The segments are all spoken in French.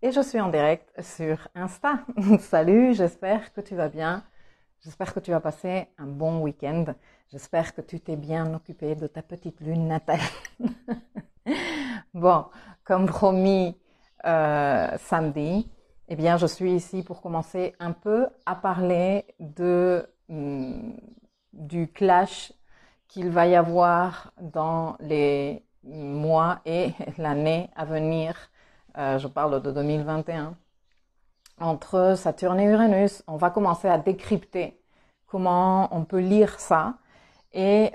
et je suis en direct sur Insta. Salut, j'espère que tu vas bien. J'espère que tu as passé un bon week-end. J'espère que tu t'es bien occupé de ta petite lune natale. Bon, comme promis samedi, eh bien, je suis ici pour commencer un peu à parler du clash qu'il va y avoir dans les mois et l'année à venir. Je parle de 2021. Entre Saturne et Uranus, on va commencer à décrypter comment on peut lire ça. Et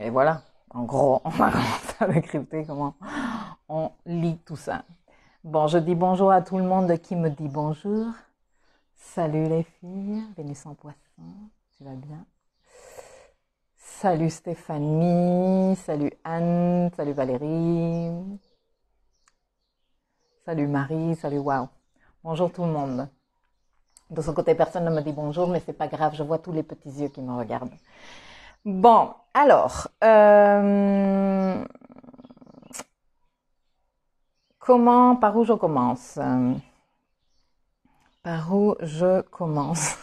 voilà, en gros, on va commencer à décrypter comment on lit tout ça. Bon, je dis bonjour à tout le monde qui me dit bonjour. Salut les filles, Vénus en Poisson, tu vas bien? Salut Stéphanie, salut Anne, salut Valérie, salut Marie, salut Wow. Bonjour tout le monde. De ce côté, personne ne me dit bonjour, mais c'est pas grave, je vois tous les petits yeux qui me regardent. Bon, alors, par où je commence? Par où je commence?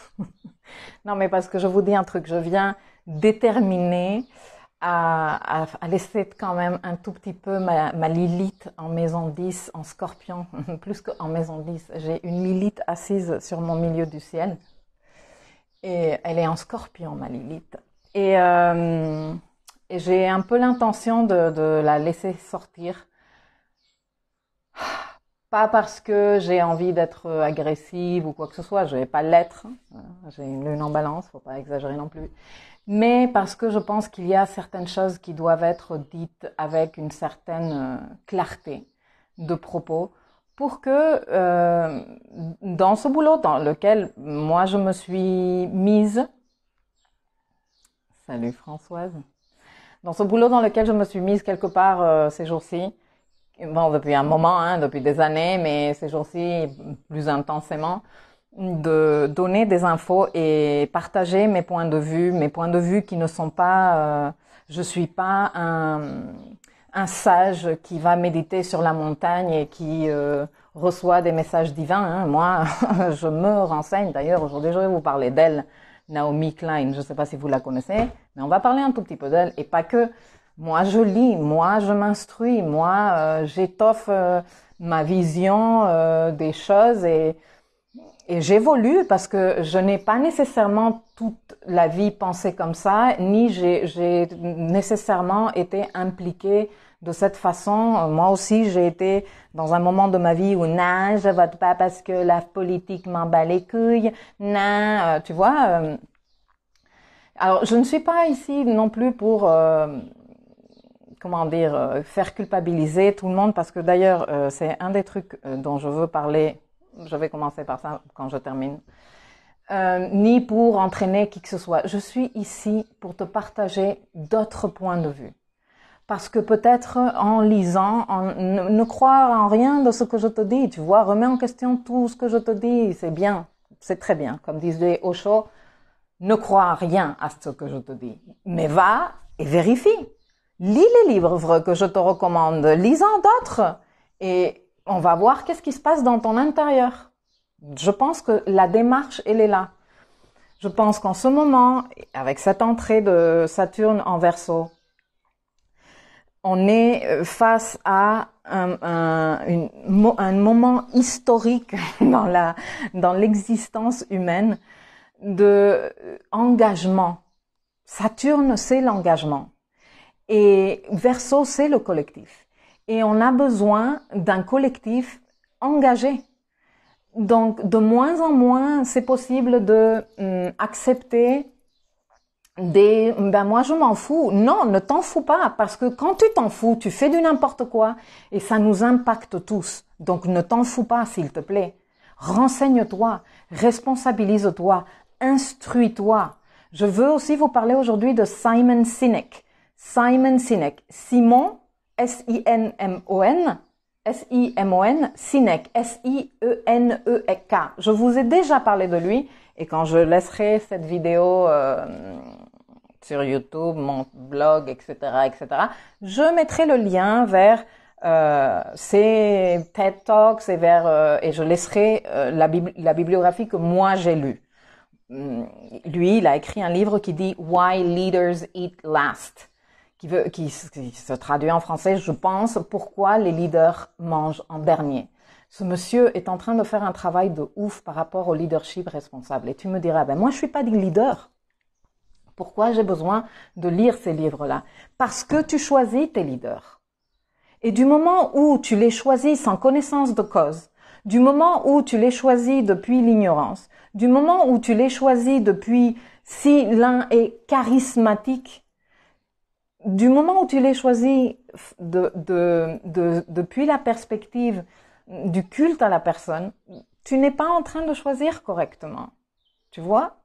Non, mais parce que je vous dis un truc, je viens déterminer à laisser quand même un tout petit peu ma Lilith en maison 10, en Scorpion, plus qu'en maison 10. J'ai une Lilith assise sur mon milieu du ciel. Et elle est en Scorpion, ma Lilith. Et j'ai un peu l'intention de la laisser sortir. Pas parce que j'ai envie d'être agressive ou quoi que ce soit, je vais pas l'être. J'ai une lune en balance, faut pas exagérer non plus. Mais parce que je pense qu'il y a certaines choses qui doivent être dites avec une certaine clarté de propos pour que dans ce boulot dans lequel moi je me suis mise, salut Françoise, dans ce boulot dans lequel je me suis mise quelque part ces jours-ci, bon depuis un moment, hein, depuis des années, mais ces jours-ci plus intensément, de donner des infos et partager mes points de vue qui ne sont pas, je suis pas un sage qui va méditer sur la montagne et qui reçoit des messages divins. Hein. Moi, je me renseigne. D'ailleurs, aujourd'hui, je vais vous parler d'elle, Naomi Klein. Je ne sais pas si vous la connaissez, mais on va parler un tout petit peu d'elle et pas que. Moi, je lis, moi, je m'instruis, moi, j'étoffe ma vision des choses et j'évolue parce que je n'ai pas nécessairement toute la vie pensé comme ça, ni j'ai nécessairement été impliquée de cette façon. Moi aussi, j'ai été dans un moment de ma vie où non, je vote pas parce que la politique m'en bat les couilles, non, tu vois. Alors, je ne suis pas ici non plus pour faire culpabiliser tout le monde parce que d'ailleurs, c'est un des trucs dont je veux parler. Je vais commencer par ça quand je termine. Ni pour entraîner qui que ce soit. Je suis ici pour te partager d'autres points de vue. Parce que peut-être en lisant, ne croire en rien de ce que je te dis, tu vois, remets en question tout ce que je te dis, c'est bien, c'est très bien. Comme disait Osho, ne crois rien à ce que je te dis, mais va et vérifie. Lis les livres que je te recommande, lis-en d'autres et on va voir qu'est-ce qui se passe dans ton intérieur. Je pense que la démarche, elle est là. Je pense qu'en ce moment, avec cette entrée de Saturne en Verseau, on est face à un moment historique dans l'existence humaine de engagement. Saturne, c'est l'engagement. Et Verseau, c'est le collectif. Et on a besoin d'un collectif engagé. Donc, de moins en moins, c'est possible de accepter moi je m'en fous. Non, ne t'en fous pas, parce que quand tu t'en fous, tu fais du n'importe quoi et ça nous impacte tous. Donc, ne t'en fous pas, s'il te plaît. Renseigne-toi, responsabilise-toi, instruis-toi. Je veux aussi vous parler aujourd'hui de Simon Sinek. Simon Sinek. Simon, S-I-N-M-O-N, S-I-M-O-N, Sinek, S-I-E-N-E-K. Je vous ai déjà parlé de lui et quand je laisserai cette vidéo sur YouTube, mon blog, etc., je mettrai le lien vers c'est TED Talks et et je laisserai la bibliographie que moi j'ai lue. Lui, il a écrit un livre qui dit Why Leaders Eat Last, qui se traduit en français, je pense, pourquoi les leaders mangent en dernier. Ce monsieur est en train de faire un travail de ouf par rapport au leadership responsable. Et tu me diras, ben moi je suis pas des leaders. Pourquoi j'ai besoin de lire ces livres-là? Parce que tu choisis tes leaders. Et du moment où tu les choisis sans connaissance de cause, du moment où tu les choisis depuis l'ignorance, du moment où tu les choisis depuis si l'un est charismatique, du moment où tu les choisis depuis la perspective du culte à la personne, tu n'es pas en train de choisir correctement. Tu vois?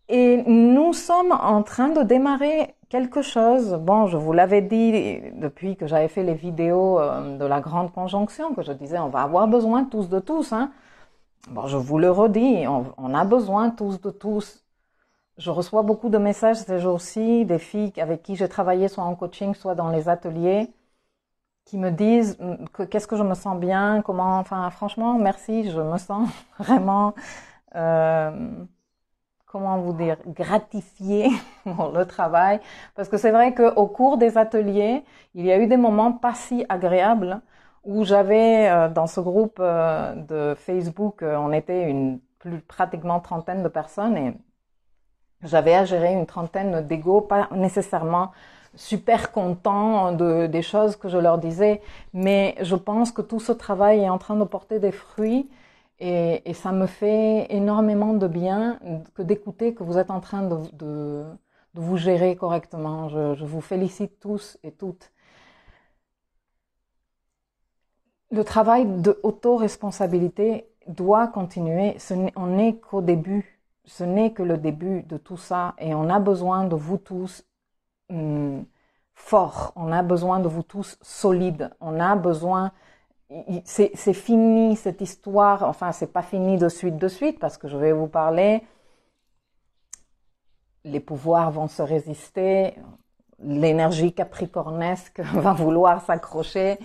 Et nous sommes en train de démarrer quelque chose. Bon, je vous l'avais dit depuis que j'avais fait les vidéos de la grande conjonction, que je disais on va avoir besoin tous de tous. Hein. Bon, je vous le redis, on a besoin tous de tous. Je reçois beaucoup de messages ces jours-ci, des filles avec qui j'ai travaillé soit en coaching, soit dans les ateliers, qui me disent qu'est-ce que je me sens bien, comment, enfin franchement, merci, je me sens vraiment, comment vous dire, gratifiée pour le travail, parce que c'est vrai qu'au cours des ateliers, il y a eu des moments pas si agréables où j'avais dans ce groupe de Facebook, on était pratiquement 30aine de personnes et j'avais à gérer une trentaine d'égos, pas nécessairement super contents des choses que je leur disais, mais je pense que tout ce travail est en train de porter des fruits et ça me fait énormément de bien que d'écouter que vous êtes en train de vous gérer correctement. Je vous félicite tous et toutes. Le travail de auto-responsabilité doit continuer. On n'est qu'au début. Ce n'est que le début de tout ça et on a besoin de vous tous forts, on a besoin de vous tous solides, on a besoin, c'est fini cette histoire, enfin c'est pas fini de suite parce que je vais vous parler, les pouvoirs vont se résister, l'énergie capricornesque va vouloir s'accrocher,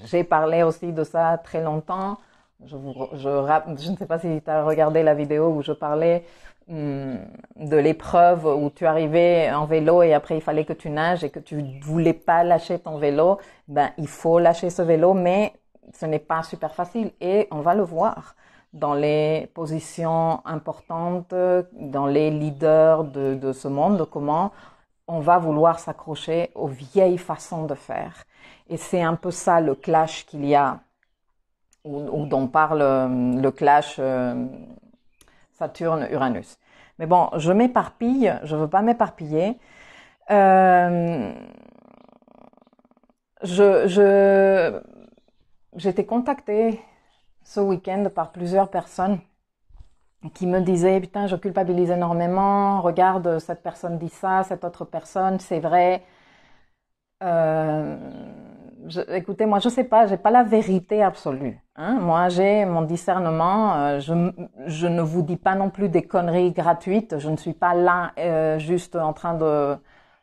j'ai parlé aussi de ça très longtemps. Je ne sais pas si tu as regardé la vidéo où je parlais de l'épreuve où tu arrivais en vélo et après il fallait que tu nages et que tu voulais pas lâcher ton vélo. Ben, il faut lâcher ce vélo, mais ce n'est pas super facile et on va le voir dans les positions importantes, dans les leaders de ce monde, comment on va vouloir s'accrocher aux vieilles façons de faire. Et c'est un peu ça le clash qu'il y a où dont parle le clash Saturne-Uranus. Mais bon, je m'éparpille, je veux pas m'éparpiller. J'étais contactée ce week-end par plusieurs personnes qui me disaient « Putain, je culpabilise énormément, regarde, cette personne dit ça, cette autre personne, c'est vrai. » Écoutez, moi je sais pas, j'ai pas la vérité absolue. Hein? Moi j'ai mon discernement. Je ne vous dis pas non plus des conneries gratuites. Je ne suis pas là juste en train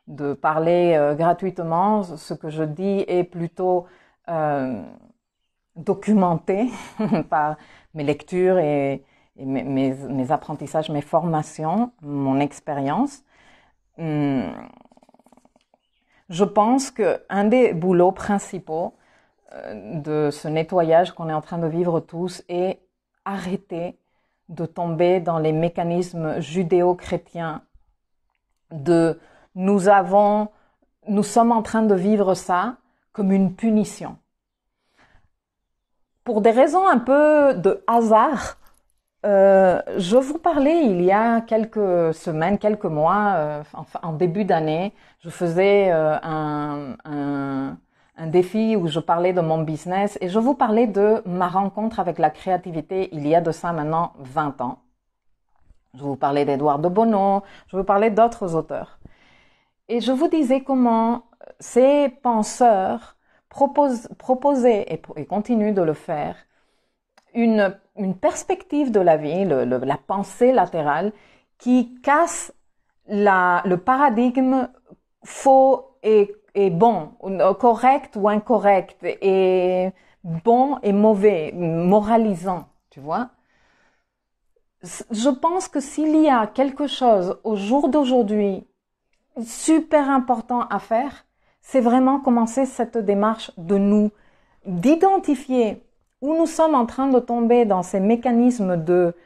de parler gratuitement. Ce que je dis est plutôt documenté par mes lectures et mes apprentissages, mes formations, mon expérience. Je pense que un des boulots principaux de ce nettoyage qu'on est en train de vivre tous est arrêter de tomber dans les mécanismes judéo-chrétiens nous sommes en train de vivre ça comme une punition. Pour des raisons un peu de hasard, je vous parlais il y a quelques semaines, quelques mois, en début d'année, je faisais un défi où je parlais de mon business et je vous parlais de ma rencontre avec la créativité il y a de ça maintenant 20 ans. Je vous parlais d'Edouard de Bono, je vous parlais d'autres auteurs. Et je vous disais comment ces penseurs proposaient et continuent de le faire une perspective de la vie, la pensée latérale, qui casse le paradigme faux et et bon, correct ou incorrect, et bon et mauvais, moralisant, tu vois. Je pense que s'il y a quelque chose au jour d'aujourd'hui super important à faire, c'est vraiment commencer cette démarche d'identifier où nous sommes en train de tomber dans ces mécanismes de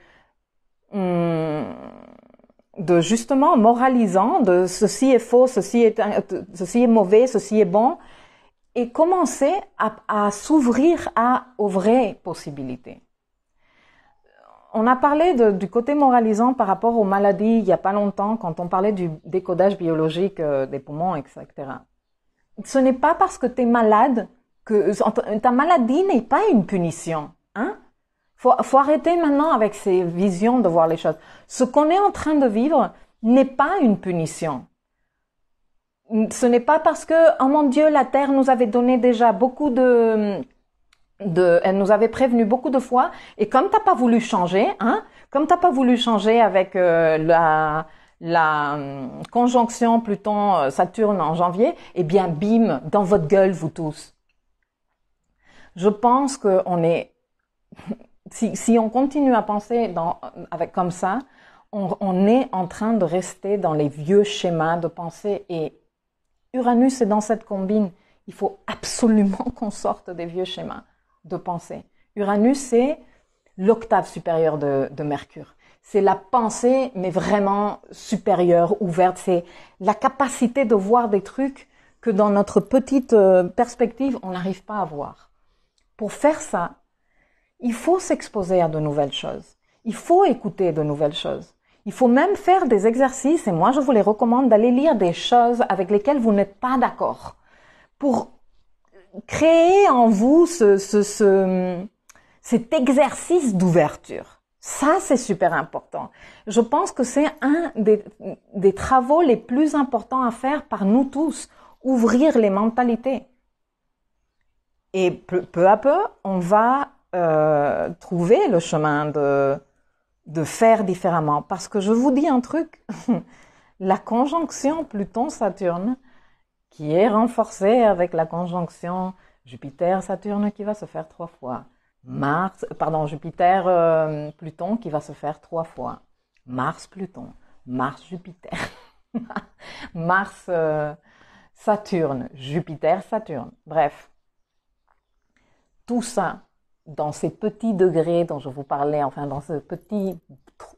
justement moralisant, de ceci est faux, ceci est mauvais, ceci est bon, et commencer à s'ouvrir aux vraies possibilités. On a parlé du côté moralisant par rapport aux maladies il n'y a pas longtemps, quand on parlait du décodage biologique des poumons, etc. Ce n'est pas parce que tu es malade que ta maladie n'est pas une punition, hein? Faut arrêter maintenant avec ces visions de voir les choses. Ce qu'on est en train de vivre n'est pas une punition. Ce n'est pas parce que, oh mon Dieu, la Terre nous avait donné déjà beaucoup elle nous avait prévenu beaucoup de fois, et comme t'as pas voulu changer, hein, comme t'as pas voulu changer avec la conjonction Pluton-Saturne en janvier, eh bien, bim, dans votre gueule, vous tous. Je pense que si on continue à penser comme ça, on est en train de rester dans les vieux schémas de pensée, et Uranus est dans cette combine. Il faut absolument qu'on sorte des vieux schémas de pensée. Uranus, c'est l'octave supérieure de Mercure. C'est la pensée, mais vraiment supérieure, ouverte. C'est la capacité de voir des trucs que dans notre petite perspective, on n'arrive pas à voir. Pour faire ça, il faut s'exposer à de nouvelles choses. Il faut écouter de nouvelles choses. Il faut même faire des exercices, et moi je vous les recommande d'aller lire des choses avec lesquelles vous n'êtes pas d'accord, pour créer en vous cet exercice d'ouverture. Ça, c'est super important. Je pense que c'est un des travaux les plus importants à faire par nous tous, ouvrir les mentalités. Et peu à peu, on va trouver le chemin de faire différemment. Parce que je vous dis un truc, la conjonction Pluton-Saturne, qui est renforcée avec la conjonction Jupiter-Saturne qui va se faire 3 fois, Jupiter-Pluton qui va se faire 3 fois, Mars-Pluton, Mars-Jupiter, Mars-Saturne, Jupiter-Saturne, bref. Tout ça, dans ces petits degrés dont je vous parlais, enfin dans ce petit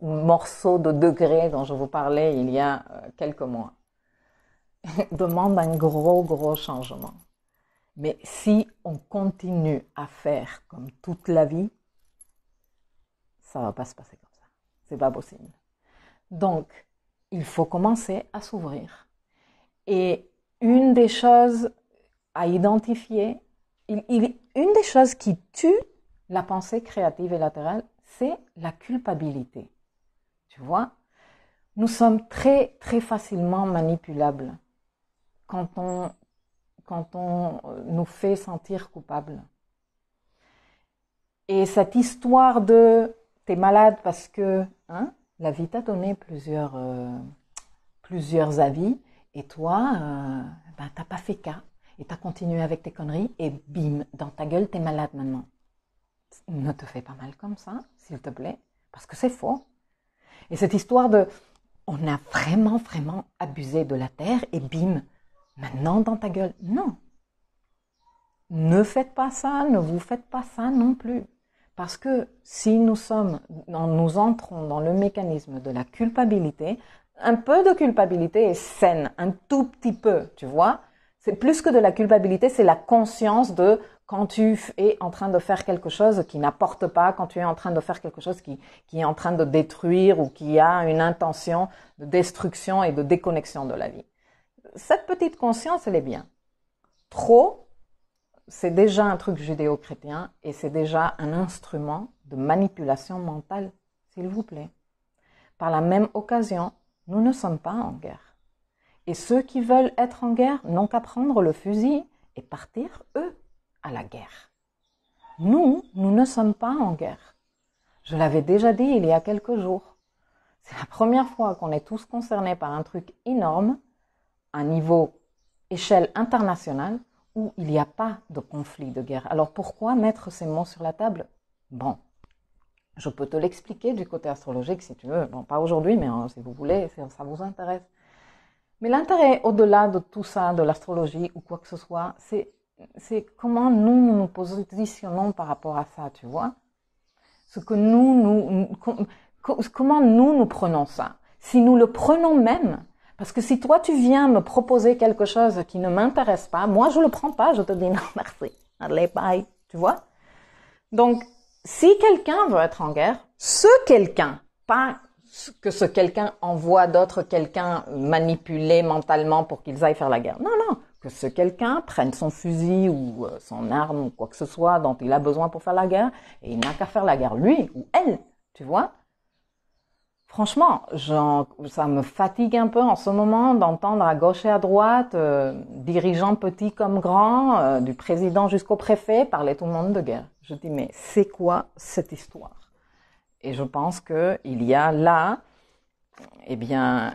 morceau de degrés dont je vous parlais il y a quelques mois, demande un gros changement. Mais si on continue à faire comme toute la vie, ça va pas se passer comme ça. C'est pas possible. Donc, il faut commencer à s'ouvrir. Et une des choses à identifier, une des choses qui tue la pensée créative et latérale, c'est la culpabilité. Tu vois, nous sommes très facilement manipulables quand on nous fait sentir coupables. Et cette histoire de t'es malade parce que la vie t'a donné plusieurs avis, et toi t'as pas fait cas, et t'as continué avec tes conneries, et bim, dans ta gueule, t'es malade maintenant. Ne te fais pas mal comme ça, s'il te plaît, parce que c'est faux. Et cette histoire on a vraiment abusé de la terre, et bim, maintenant dans ta gueule. Non. Ne faites pas ça, ne vous faites pas ça non plus. Parce que si nous entrons dans le mécanisme de la culpabilité, un peu de culpabilité est saine, un tout petit peu, tu vois. C'est plus que de la culpabilité, c'est la conscience de quand tu es en train de faire quelque chose qui n'apporte pas, quand tu es en train de faire quelque chose qui est en train de détruire ou qui a une intention de destruction et de déconnexion de la vie. Cette petite conscience, elle est bien. Trop, c'est déjà un truc judéo-chrétien et c'est déjà un instrument de manipulation mentale, s'il vous plaît. Par la même occasion, nous ne sommes pas en guerre. Et ceux qui veulent être en guerre n'ont qu'à prendre le fusil et partir, eux, à la guerre. Nous ne sommes pas en guerre. Je l'avais déjà dit il y a quelques jours. C'est la première fois qu'on est tous concernés par un truc énorme, un niveau échelle internationale où il n'y a pas de conflit, de guerre. Alors pourquoi mettre ces mots sur la table? Bon, je peux te l'expliquer du côté astrologique si tu veux. Bon, pas aujourd'hui, mais si vous voulez, si ça vous intéresse. Mais l'intérêt au-delà de tout ça, de l'astrologie ou quoi que ce soit, c'est comment nous nous positionnons par rapport à ça, tu vois. Ce que comment nous prenons ça. Si nous le prenons même, parce que si toi tu viens me proposer quelque chose qui ne m'intéresse pas, moi je le prends pas, je te dis non merci, allez bye, tu vois. Donc si quelqu'un veut être en guerre, ce quelqu'un, pas que ce quelqu'un envoie d'autres quelqu'un manipuler mentalement pour qu'ils aillent faire la guerre. Non, non, que ce quelqu'un prenne son fusil ou son arme ou quoi que ce soit dont il a besoin pour faire la guerre et il n'a qu'à faire la guerre lui ou elle, tu vois. Franchement, ça me fatigue un peu en ce moment d'entendre à gauche et à droite, dirigeants petits comme grands, du président jusqu'au préfet, parler tout le monde de guerre. Je dis, mais c'est quoi cette histoire? Et je pense qu'il y a là, eh bien,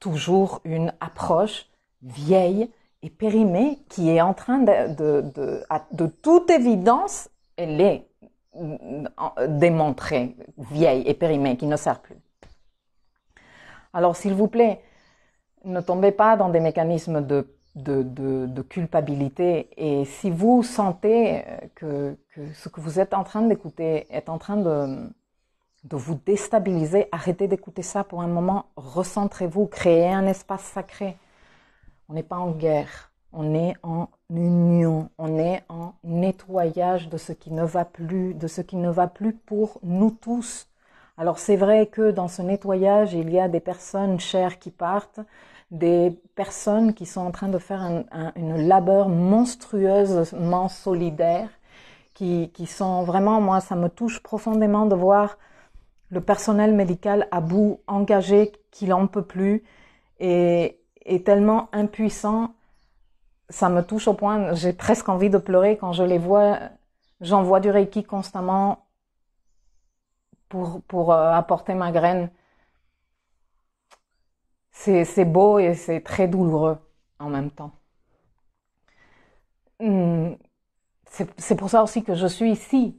toujours une approche vieille et périmée qui est en train de toute évidence, elle est démontrée, vieille et périmée, qui ne sert plus. Alors, s'il vous plaît, ne tombez pas dans des mécanismes de culpabilité. Et si vous sentez que ce que vous êtes en train d'écouter est en train de vous déstabiliser, arrêtez d'écouter ça pour un moment, recentrez-vous, créez un espace sacré. On n'est pas en guerre, on est en union, on est en nettoyage de ce qui ne va plus pour nous tous. Alors c'est vrai que dans ce nettoyage, il y a des personnes chères qui partent, des personnes qui sont en train de faire une labeur monstrueusement solidaire, qui sont vraiment, moi ça me touche profondément de voir le personnel médical à bout, engagé, qu'il en peut plus, et tellement impuissant, ça me touche au point, j'ai presque envie de pleurer quand je les vois. J'envoie du Reiki constamment pour apporter ma graine. C'est beau et c'est très douloureux en même temps. C'est pour ça aussi que je suis ici,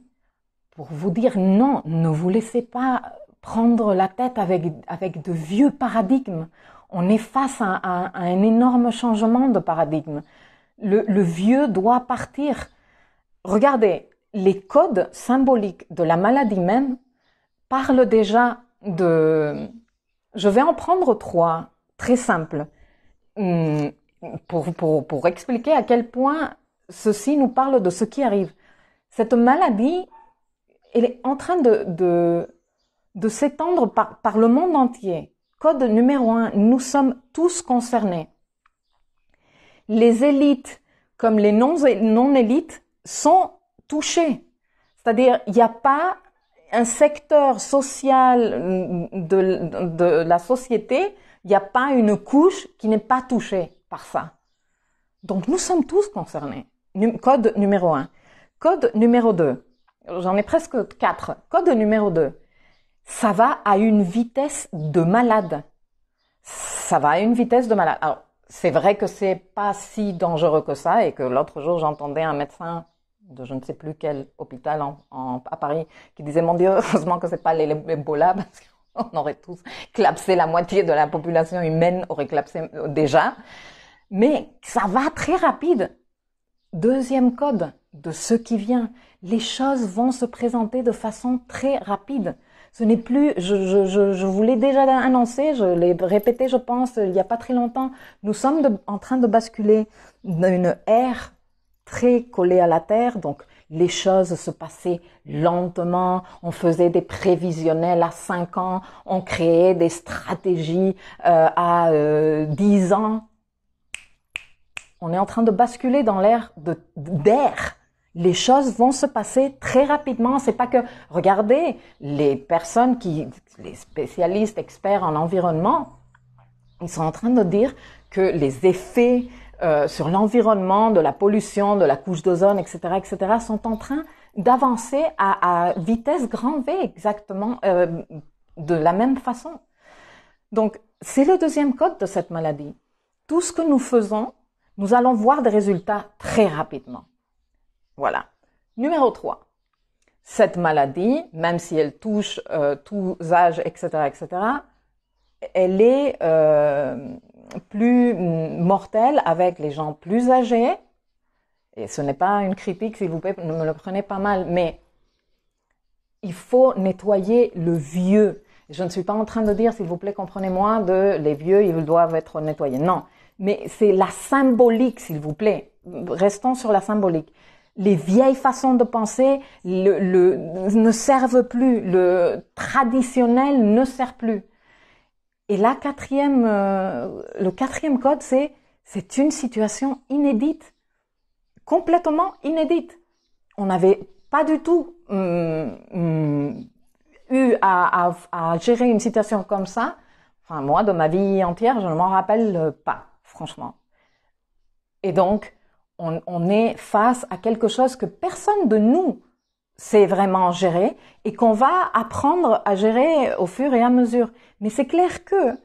pour vous dire non, ne vous laissez pas prendre la tête avec de vieux paradigmes. On est face à un énorme changement de paradigme. Le vieux doit partir. Regardez, les codes symboliques de la maladie même parlent déjà de... Je vais en prendre 3, très simples, pour expliquer à quel point ceci nous parle de ce qui arrive. Cette maladie, elle est en train de s'étendre par le monde entier. Code numéro 1, nous sommes tous concernés. Les élites comme les non-élites sont touchées. C'est-à-dire, il n'y a pas un secteur social de la société, il n'y a pas une couche qui n'est pas touchée par ça. Donc, nous sommes tous concernés. Code numéro 1. Code numéro 2. J'en ai presque 4. Code numéro 2. Ça va à une vitesse de malade. Ça va à une vitesse de malade. Alors, c'est vrai que c'est pas si dangereux que ça et que l'autre jour, j'entendais un médecin de je ne sais plus quel hôpital à Paris qui disait, mon Dieu, heureusement que c'est pas l'Ebola parce qu'on aurait tous clapsé, la moitié de la population humaine aurait clapsé déjà. Mais ça va très rapide. Deuxième code de ce qui vient. Les choses vont se présenter de façon très rapide. Ce n'est plus, je vous l'ai déjà annoncé, je l'ai répété, je pense, il n'y a pas très longtemps. Nous sommes en train de basculer d'une ère très collée à la terre, donc les choses se passaient lentement, on faisait des prévisionnels à 5 ans, on créait des stratégies à 10 ans. On est en train de basculer dans l'ère d'air. Les choses vont se passer très rapidement. C'est pas que, regardez, les personnes les spécialistes, experts en environnement, ils sont en train de dire que les effets sur l'environnement, de la pollution, de la couche d'ozone, etc., sont en train d'avancer à vitesse grand V, exactement, de la même façon. Donc, c'est le deuxième code de cette maladie. Tout ce que nous faisons nous allons voir des résultats très rapidement. Voilà. Numéro 3. Cette maladie, même si elle touche tous âges, etc., elle est plus mortelle avec les gens plus âgés. Et ce n'est pas une critique, s'il vous plaît, ne me le prenez pas mal, mais il faut nettoyer le vieux. Je ne suis pas en train de dire, s'il vous plaît, comprenez-moi, les vieux, ils doivent être nettoyés. Non, mais c'est la symbolique, s'il vous plaît. Restons sur la symbolique. Les vieilles façons de penser ne servent plus. Le traditionnel ne sert plus. Et le quatrième code, c'est une situation inédite. Complètement inédite. On n'avait pas du tout eu à gérer une situation comme ça. Enfin, moi, de ma vie entière, je ne m'en rappelle pas, franchement. Et donc, on est face à quelque chose que personne de nous sait vraiment gérer et qu'on va apprendre à gérer au fur et à mesure. Mais c'est clair que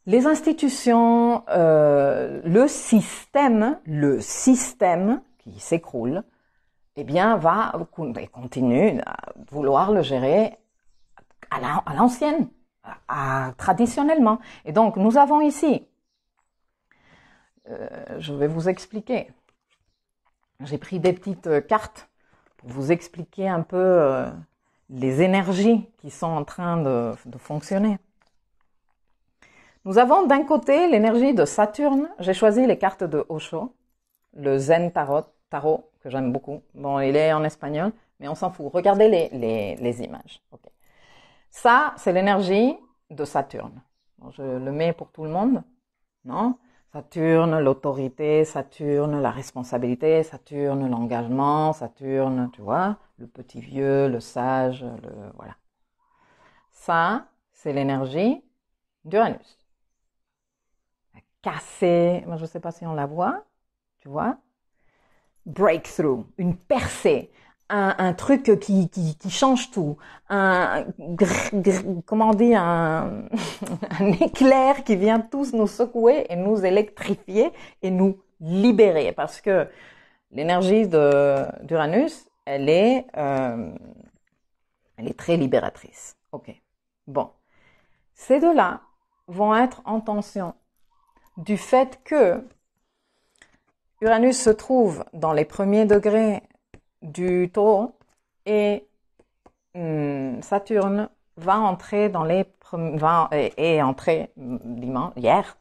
les institutions, le système qui s'écroule, eh bien, continue à vouloir le gérer à l'ancienne, traditionnellement. Et donc, nous avons ici, je vais vous expliquer. J'ai pris des petites cartes pour vous expliquer un peu les énergies qui sont en train de fonctionner. Nous avons d'un côté l'énergie de Saturne. J'ai choisi les cartes de Osho, le Zen Tarot, que j'aime beaucoup. Bon, il est en espagnol, mais on s'en fout. Regardez les images. Okay. Ça, c'est l'énergie de Saturne. Bon, je le mets pour tout le monde, non? Saturne, l'autorité, Saturne, la responsabilité, Saturne, l'engagement, Saturne, tu vois, le petit vieux, le sage, voilà. Ça, c'est l'énergie d'Uranus. Cassé, moi je ne sais pas si on la voit, tu vois. Breakthrough, une percée, un truc qui change tout, comment on dit, un éclair qui vient tous nous secouer et nous électrifier et nous libérer, parce que l'énergie d'Uranus, elle est très libératrice. Ok, bon, ces deux-là vont être en tension du fait que Uranus se trouve dans les premiers degrés du Taureau et Saturne va entrer est entré hier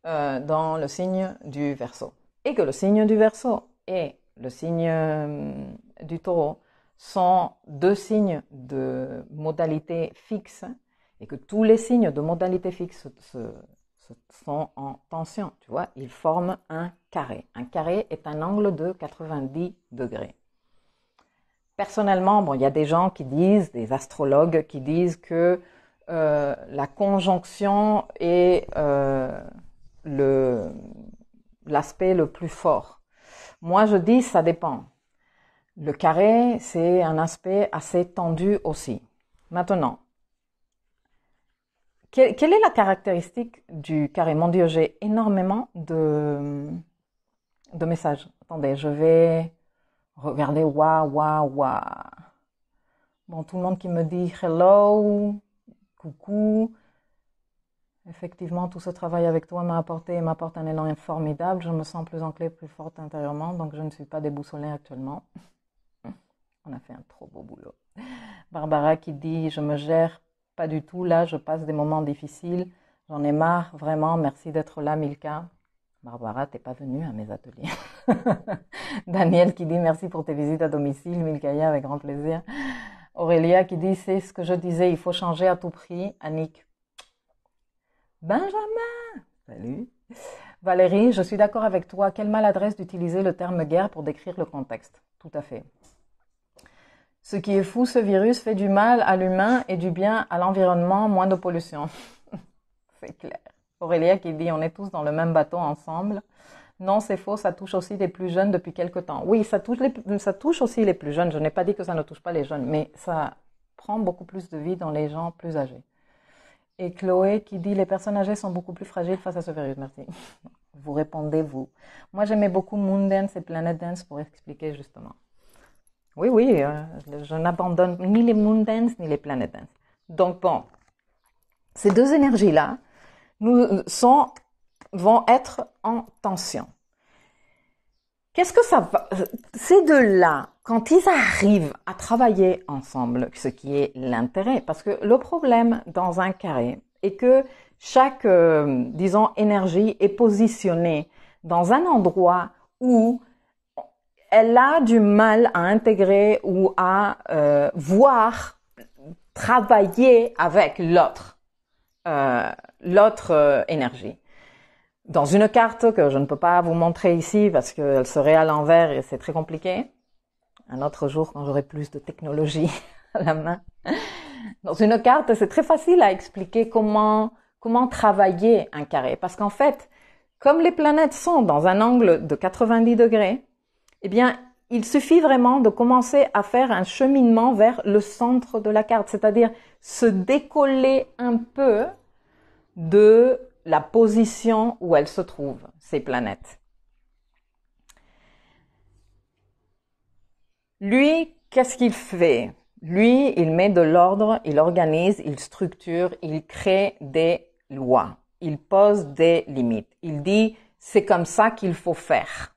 dans le signe du Verseau. Et que le signe du Verseau et le signe du Taureau sont deux signes de modalité fixe et que tous les signes de modalité fixe sont en tension, tu vois, ils forment un carré. Un carré est un angle de 90 degrés. Personnellement, bon, il y a des gens qui disent, des astrologues qui disent que la conjonction est l'aspect le plus fort. Moi, je dis ça dépend. Le carré, c'est un aspect assez tendu aussi. Maintenant, quelle est la caractéristique du carré? Mon Dieu, j'ai énormément de messages. Attendez, je vais regarder. Waouh. Bon, tout le monde qui me dit hello, coucou. Effectivement, tout ce travail avec toi m'apporte un élan formidable. Je me sens plus enclin, plus forte intérieurement, donc je ne suis pas déboussolée actuellement. On a fait un trop beau boulot. Barbara qui dit, je me gère pas du tout, là, je passe des moments difficiles. J'en ai marre, vraiment, merci d'être là, Milka. Barbara, t'es pas venue à mes ateliers. Daniel qui dit, merci pour tes visites à domicile. Milkaya, avec grand plaisir. Aurélia qui dit, c'est ce que je disais, il faut changer à tout prix. Annick. Benjamin. Salut. Valérie, je suis d'accord avec toi. Quelle maladresse d'utiliser le terme guerre pour décrire le contexte. Tout à fait. Ce qui est fou, ce virus fait du mal à l'humain et du bien à l'environnement, moins de pollution. C'est clair. Aurélia qui dit, on est tous dans le même bateau ensemble. Non, c'est faux, ça touche aussi les plus jeunes depuis quelque temps. Oui, ça touche aussi les plus jeunes. Je n'ai pas dit que ça ne touche pas les jeunes, mais ça prend beaucoup plus de vie dans les gens plus âgés. Et Chloé qui dit, les personnes âgées sont beaucoup plus fragiles face à ce virus. Merci. Vous répondez vous. Moi, j'aimais beaucoup Moon Dance et Planet Dance pour expliquer justement. Oui, oui, je n'abandonne ni les Moon Dance ni les Planet Dance. Donc bon, ces deux énergies-là vont être en tension. Qu'est-ce que ça va? Ces deux-là, quand ils arrivent à travailler ensemble, ce qui est l'intérêt, parce que le problème dans un carré est que chaque, disons, énergie est positionnée dans un endroit où elle a du mal à intégrer ou à voir travailler avec l'autre énergie. Dans une carte que je ne peux pas vous montrer ici parce qu'elle serait à l'envers et c'est très compliqué. Un autre jour quand j'aurai plus de technologie à la main. Dans une carte, c'est très facile à expliquer comment travailler un carré. Parce qu'en fait, comme les planètes sont dans un angle de 90 degrés, eh bien, il suffit vraiment de commencer à faire un cheminement vers le centre de la carte, c'est-à-dire se décoller un peu de la position où elles se trouvent, ces planètes. Lui, qu'est-ce qu'il fait? Lui, il met de l'ordre, il organise, il structure, il crée des lois, il pose des limites. Il dit, c'est comme ça qu'il faut faire.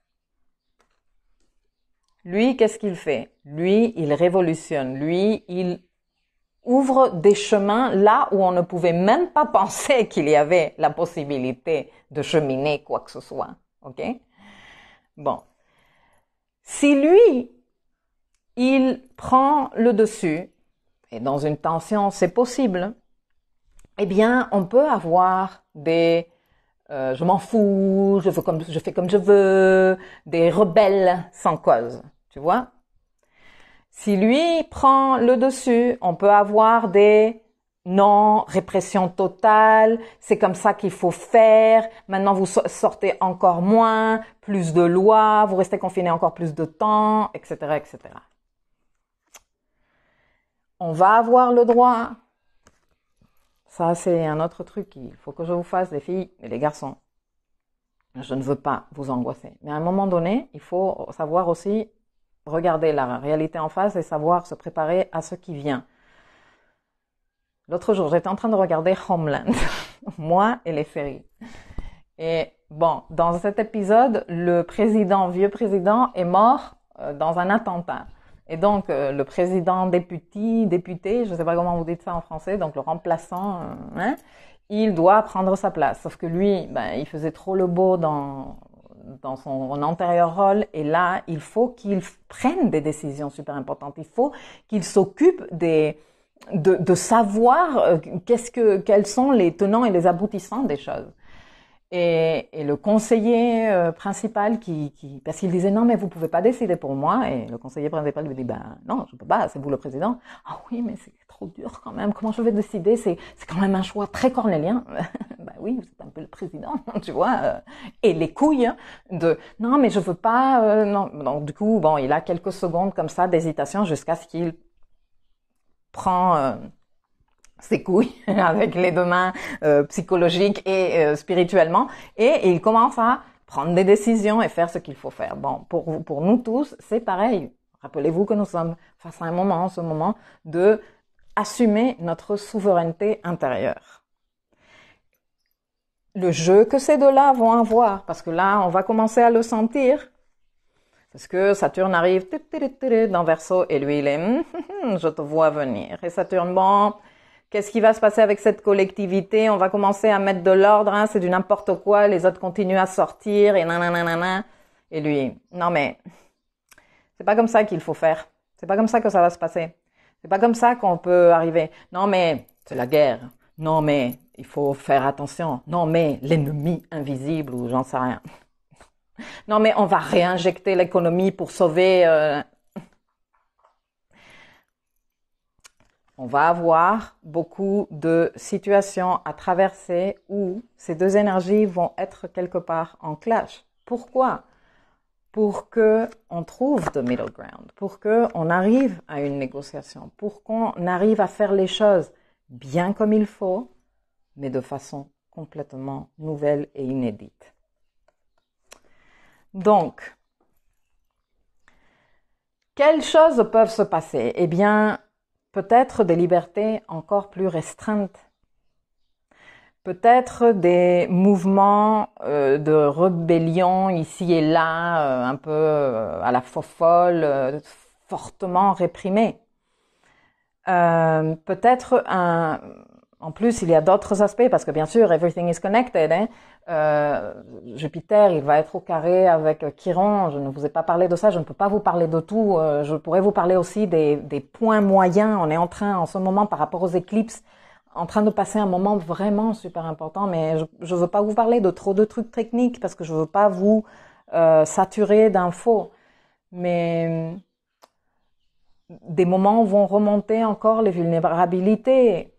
Lui, qu'est-ce qu'il fait? Lui, il révolutionne. Lui, il ouvre des chemins là où on ne pouvait même pas penser qu'il y avait la possibilité de cheminer quoi que ce soit. OK? Bon. Si lui, il prend le dessus, et dans une tension, c'est possible, eh bien, on peut avoir des je m'en fous, je fais comme je veux, des rebelles sans cause, tu vois? Si lui prend le dessus, on peut avoir des non, répression totale, c'est comme ça qu'il faut faire, maintenant vous sortez encore moins, plus de lois, vous restez confiné encore plus de temps, etc., etc. On va avoir le droit, ça c'est un autre truc qu'il faut que je vous fasse, les filles et les garçons. Je ne veux pas vous angoisser. Mais à un moment donné, il faut savoir aussi regarder la réalité en face et savoir se préparer à ce qui vient. L'autre jour, j'étais en train de regarder Homeland, moi et les séries. Et bon, dans cet épisode, le vieux président, est mort dans un attentat. Et donc, le président député, je ne sais pas comment vous dites ça en français, donc le remplaçant, il doit prendre sa place. Sauf que lui, il faisait trop le beau dans son antérieur rôle. Et là, il faut qu'il prenne des décisions super importantes. Il faut qu'il s'occupe de savoir quels sont les tenants et les aboutissants des choses. Et le conseiller principal parce qu'il disait non mais vous pouvez pas décider pour moi, et le conseiller principal lui dit non je peux pas, c'est vous le président. Ah oui mais c'est trop dur quand même, comment je vais décider, c'est quand même un choix très cornélien. Oui, vous êtes un peu le président, tu vois, et les couilles de non mais je veux pas, non. Donc du coup bon, il a quelques secondes comme ça d'hésitation jusqu'à ce qu'il prend ses couilles avec les deux mains psychologiques et spirituellement, et il commence à prendre des décisions et faire ce qu'il faut faire. Bon, pour nous tous, c'est pareil. Rappelez-vous que nous sommes face à un moment, en ce moment, de assumer notre souveraineté intérieure. Le jeu que ces deux-là vont avoir, parce que là, on va commencer à le sentir, parce que Saturne arrive dans Verseau, et lui, il est je te vois venir. Et Saturne, bon, qu'est-ce qui va se passer avec cette collectivité? On va commencer à mettre de l'ordre, c'est du n'importe quoi, les autres continuent à sortir, et nanana. Et lui, non mais, c'est pas comme ça qu'il faut faire. C'est pas comme ça que ça va se passer. C'est pas comme ça qu'on peut arriver. Non mais, c'est la guerre. Non mais, il faut faire attention. Non mais, l'ennemi invisible, ou j'en sais rien. Non mais, on va réinjecter l'économie pour sauver... On va avoir beaucoup de situations à traverser où ces deux énergies vont être quelque part en clash. Pourquoi? Pour que on trouve the middle ground, pour que on arrive à une négociation, pour qu'on arrive à faire les choses bien comme il faut, mais de façon complètement nouvelle et inédite. Donc, quelles choses peuvent se passer? Eh bien, peut-être des libertés encore plus restreintes. Peut-être des mouvements de rébellion ici et là, un peu à la fofolle, fortement réprimés. Peut-être en plus, il y a d'autres aspects, parce que bien sûr, everything is connected. Hein. Jupiter, il va être au carré avec Chiron. Je ne vous ai pas parlé de ça, je ne peux pas vous parler de tout. Je pourrais vous parler aussi des points moyens. On est en train, en ce moment, par rapport aux éclipses, en train de passer un moment vraiment super important, mais je veux pas vous parler de trop de trucs techniques, parce que je veux pas vous saturer d'infos. Mais des moments vont remonter encore les vulnérabilités.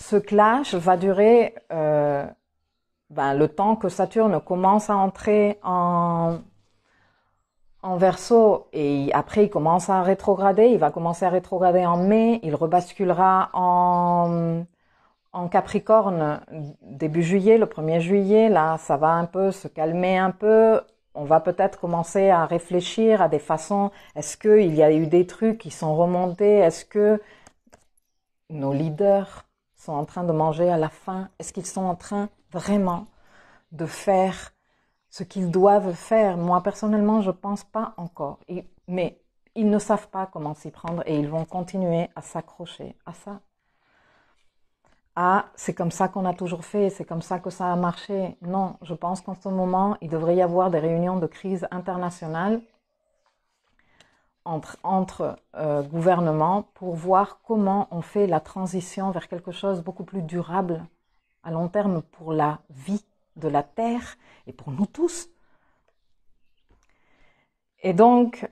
Ce clash va durer le temps que Saturne commence à entrer en Verseau, et après il commence à rétrograder. Il va commencer à rétrograder en mai, il rebasculera en Capricorne début juillet, le 1er juillet. Là, ça va un peu se calmer un peu. On va peut-être commencer à réfléchir à des façons. Est-ce qu'il y a eu des trucs qui sont remontés? Est-ce que nos leaders sont en train de manger à la faim? Est-ce qu'ils sont en train vraiment de faire ce qu'ils doivent faire? Moi, personnellement, je pense pas encore. Mais ils ne savent pas comment s'y prendre, et ils vont continuer à s'accrocher à ça. Ah, c'est comme ça qu'on a toujours fait, c'est comme ça que ça a marché. Non, je pense qu'en ce moment, il devrait y avoir des réunions de crise internationale entre gouvernements pour voir comment on fait la transition vers quelque chose de beaucoup plus durable à long terme pour la vie de la Terre et pour nous tous. Et donc,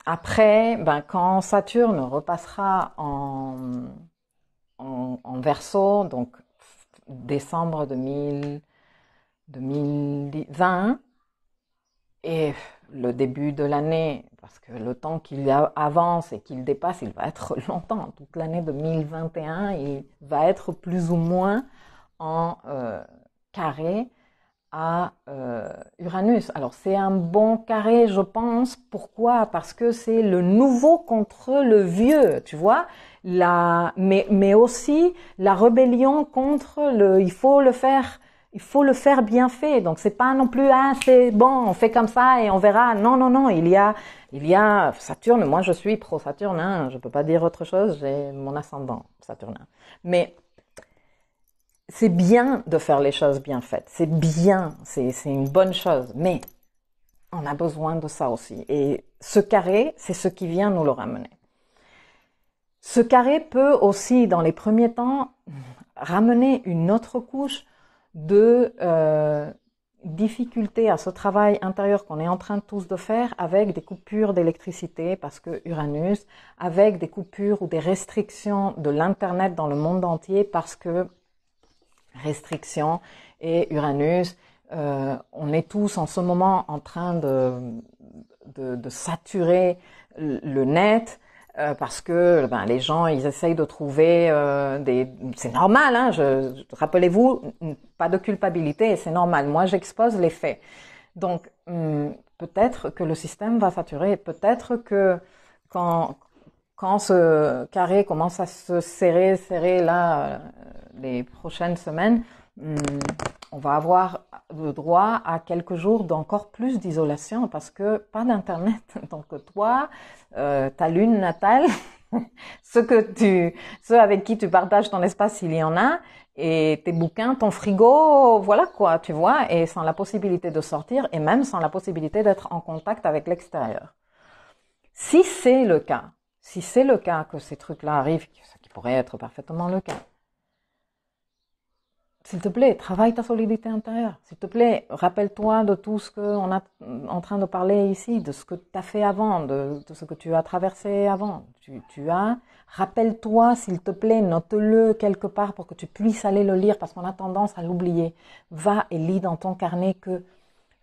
après, quand Saturne repassera en Verseau, donc décembre 2020, et le début de l'année, parce que le temps qu'il avance et qu'il dépasse, il va être longtemps. Toute l'année 2021, il va être plus ou moins en carré à Uranus. Alors c'est un bon carré, je pense. Pourquoi? Parce que c'est le nouveau contre le vieux, tu vois. Mais aussi la rébellion contre il faut le faire bien fait. Donc c'est pas non plus c'est bon, on fait comme ça et on verra. Non, il y a Saturne. Moi je suis pro Saturne, hein, je peux pas dire autre chose, j'ai mon ascendant saturnin. Mais c'est bien de faire les choses bien faites, c'est bien, c'est une bonne chose, mais on a besoin de ça aussi. Et ce carré, c'est ce qui vient nous le ramener. Ce carré peut aussi, dans les premiers temps, ramener une autre couche de difficulté à ce travail intérieur qu'on est en train tous de faire, avec des coupures d'électricité, parce que Uranus, avec des coupures ou des restrictions de l'Internet dans le monde entier, parce que restrictions et Uranus, on est tous en ce moment en train de saturer le net, parce que les gens ils essayent de trouver c'est normal, hein, rappelez-vous, pas de culpabilité, c'est normal. Moi j'expose les faits. Donc peut-être que le système va saturer, peut-être que quand ce carré commence à se serrer là les prochaines semaines, on va avoir le droit à quelques jours d'encore plus d'isolation, parce que pas d'internet. Donc toi, ta lune natale, ceux avec qui tu partages ton espace, s'il y en a, et tes bouquins, ton frigo, voilà quoi, tu vois, et sans la possibilité de sortir, et même sans la possibilité d'être en contact avec l'extérieur. Si c'est le cas que ces trucs-là arrivent, ce qui pourrait être parfaitement le cas, s'il te plaît, travaille ta solidité intérieure. S'il te plaît, rappelle-toi de tout ce qu'on est en train de parler ici, de ce que tu as fait avant, de ce que tu as traversé avant. Rappelle-toi, s'il te plaît, note-le quelque part pour que tu puisses aller le lire, parce qu'on a tendance à l'oublier. Va et lis dans ton carnet que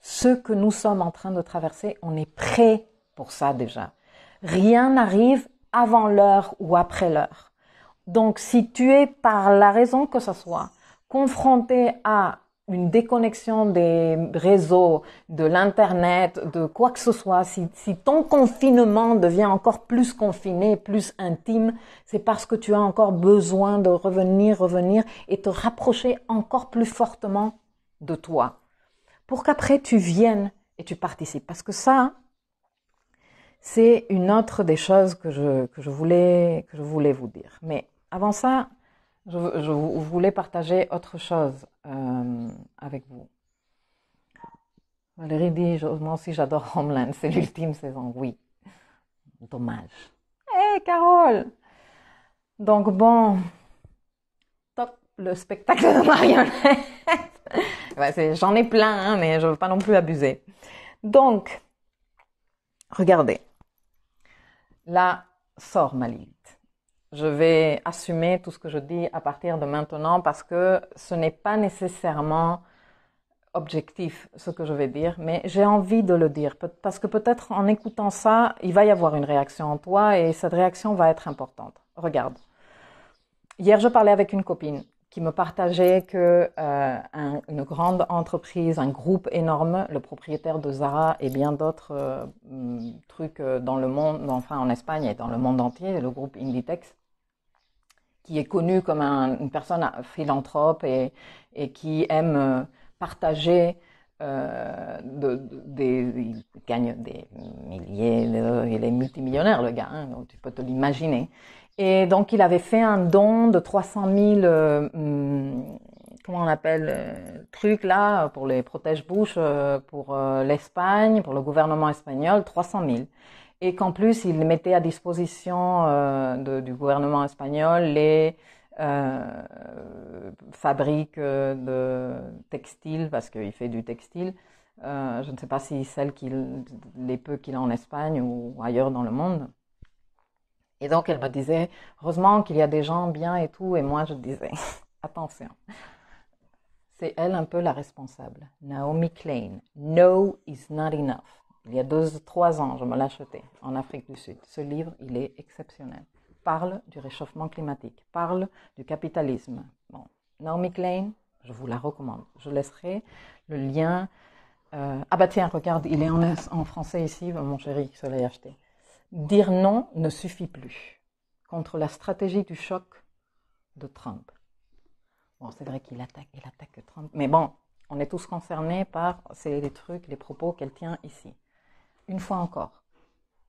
ce que nous sommes en train de traverser, on est prêt pour ça déjà. Rien n'arrive avant l'heure ou après l'heure. Donc, si tu es, par la raison que ce soit, confronté à une déconnexion des réseaux, de l'internet, de quoi que ce soit, si ton confinement devient encore plus confiné, plus intime, c'est parce que tu as encore besoin de revenir et te rapprocher encore plus fortement de toi. Pour qu'après tu viennes et tu participes. Parce que ça, c'est une autre des choses que je voulais vous dire. Mais avant ça, je voulais partager autre chose avec vous. Valérie dit, moi aussi j'adore Homeland, c'est l'ultime saison. Oui, dommage. Hé, Carole! Donc bon, top, le spectacle de marionnettes. Ouais, j'en ai plein, hein, mais je ne veux pas non plus abuser. Donc, regardez. Là sort ma limite. Je vais assumer tout ce que je dis à partir de maintenant parce que ce n'est pas nécessairement objectif ce que je vais dire, mais j'ai envie de le dire parce que peut-être en écoutant ça, il va y avoir une réaction en toi et cette réaction va être importante. Regarde. Hier, je parlais avec une copine qui me partageait que une grande entreprise, un groupe énorme, le propriétaire de Zara et bien d'autres trucs dans le monde, enfin en Espagne et dans le monde entier, le groupe Inditex, qui est connu comme une personne philanthrope et qui aime partager, il gagne des milliers, il est multimillionnaire le gars, hein, donc tu peux te l'imaginer. Et donc, il avait fait un don de 300 000, comment on appelle, trucs là, pour les protège-bouches, pour l'Espagne, pour le gouvernement espagnol, 300 000. Et qu'en plus, il mettait à disposition du gouvernement espagnol les fabriques de textiles, parce qu'il fait du textile. Je ne sais pas si les peu qu'il a en Espagne ou ailleurs dans le monde. Et donc, elle me disait, heureusement qu'il y a des gens bien et tout. Et moi, je disais, attention, c'est elle un peu la responsable. Naomi Klein, No is not enough. Il y a 2-3 ans, je me l'ai acheté en Afrique du Sud. Ce livre, il est exceptionnel. Parle du réchauffement climatique, parle du capitalisme. Bon, Naomi Klein, je vous la recommande. Je laisserai le lien. Ah bah tiens, regarde, il est en français ici, mon chéri, je l'ai acheté. Dire non ne suffit plus contre la stratégie du choc de Trump. Bon, c'est vrai qu'il attaque Trump, mais bon, on est tous concernés par les trucs, les propos qu'elle tient ici. Une fois encore,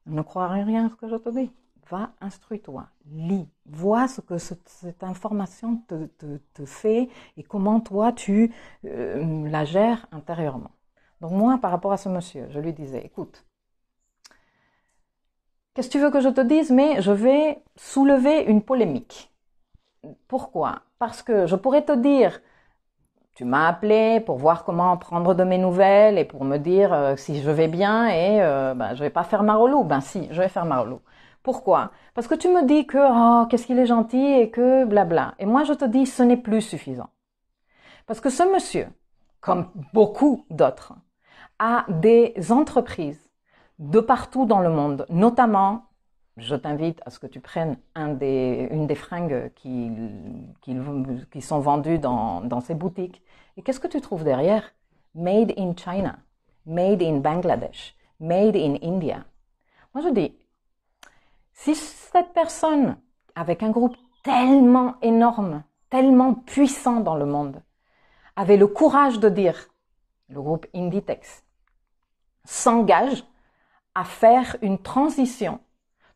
ne crois rien à ce que je te dis. Va, instruis-toi, lis, vois ce que cette information te fait et comment toi tu la gères intérieurement. Donc moi, par rapport à ce monsieur, je lui disais, écoute, qu'est-ce que tu veux que je te dise? Mais je vais soulever une polémique. Pourquoi? Parce que je pourrais te dire, tu m'as appelé pour voir comment prendre de mes nouvelles et pour me dire si je vais bien et je vais pas faire ma relou. Ben si, je vais faire ma relou. Pourquoi? Parce que tu me dis que qu'est-ce qu'il est gentil et que blabla. Et moi je te dis, ce n'est plus suffisant. Parce que ce monsieur, comme beaucoup d'autres, a des entreprises de partout dans le monde, notamment, je t'invite à ce que tu prennes une des fringues qui sont vendues dans ces boutiques. Et qu'est-ce que tu trouves derrière? Made in China, made in Bangladesh, made in India. Moi je dis, si cette personne, avec un groupe tellement énorme, tellement puissant dans le monde, avait le courage de dire, le groupe Inditex s'engage à faire une transition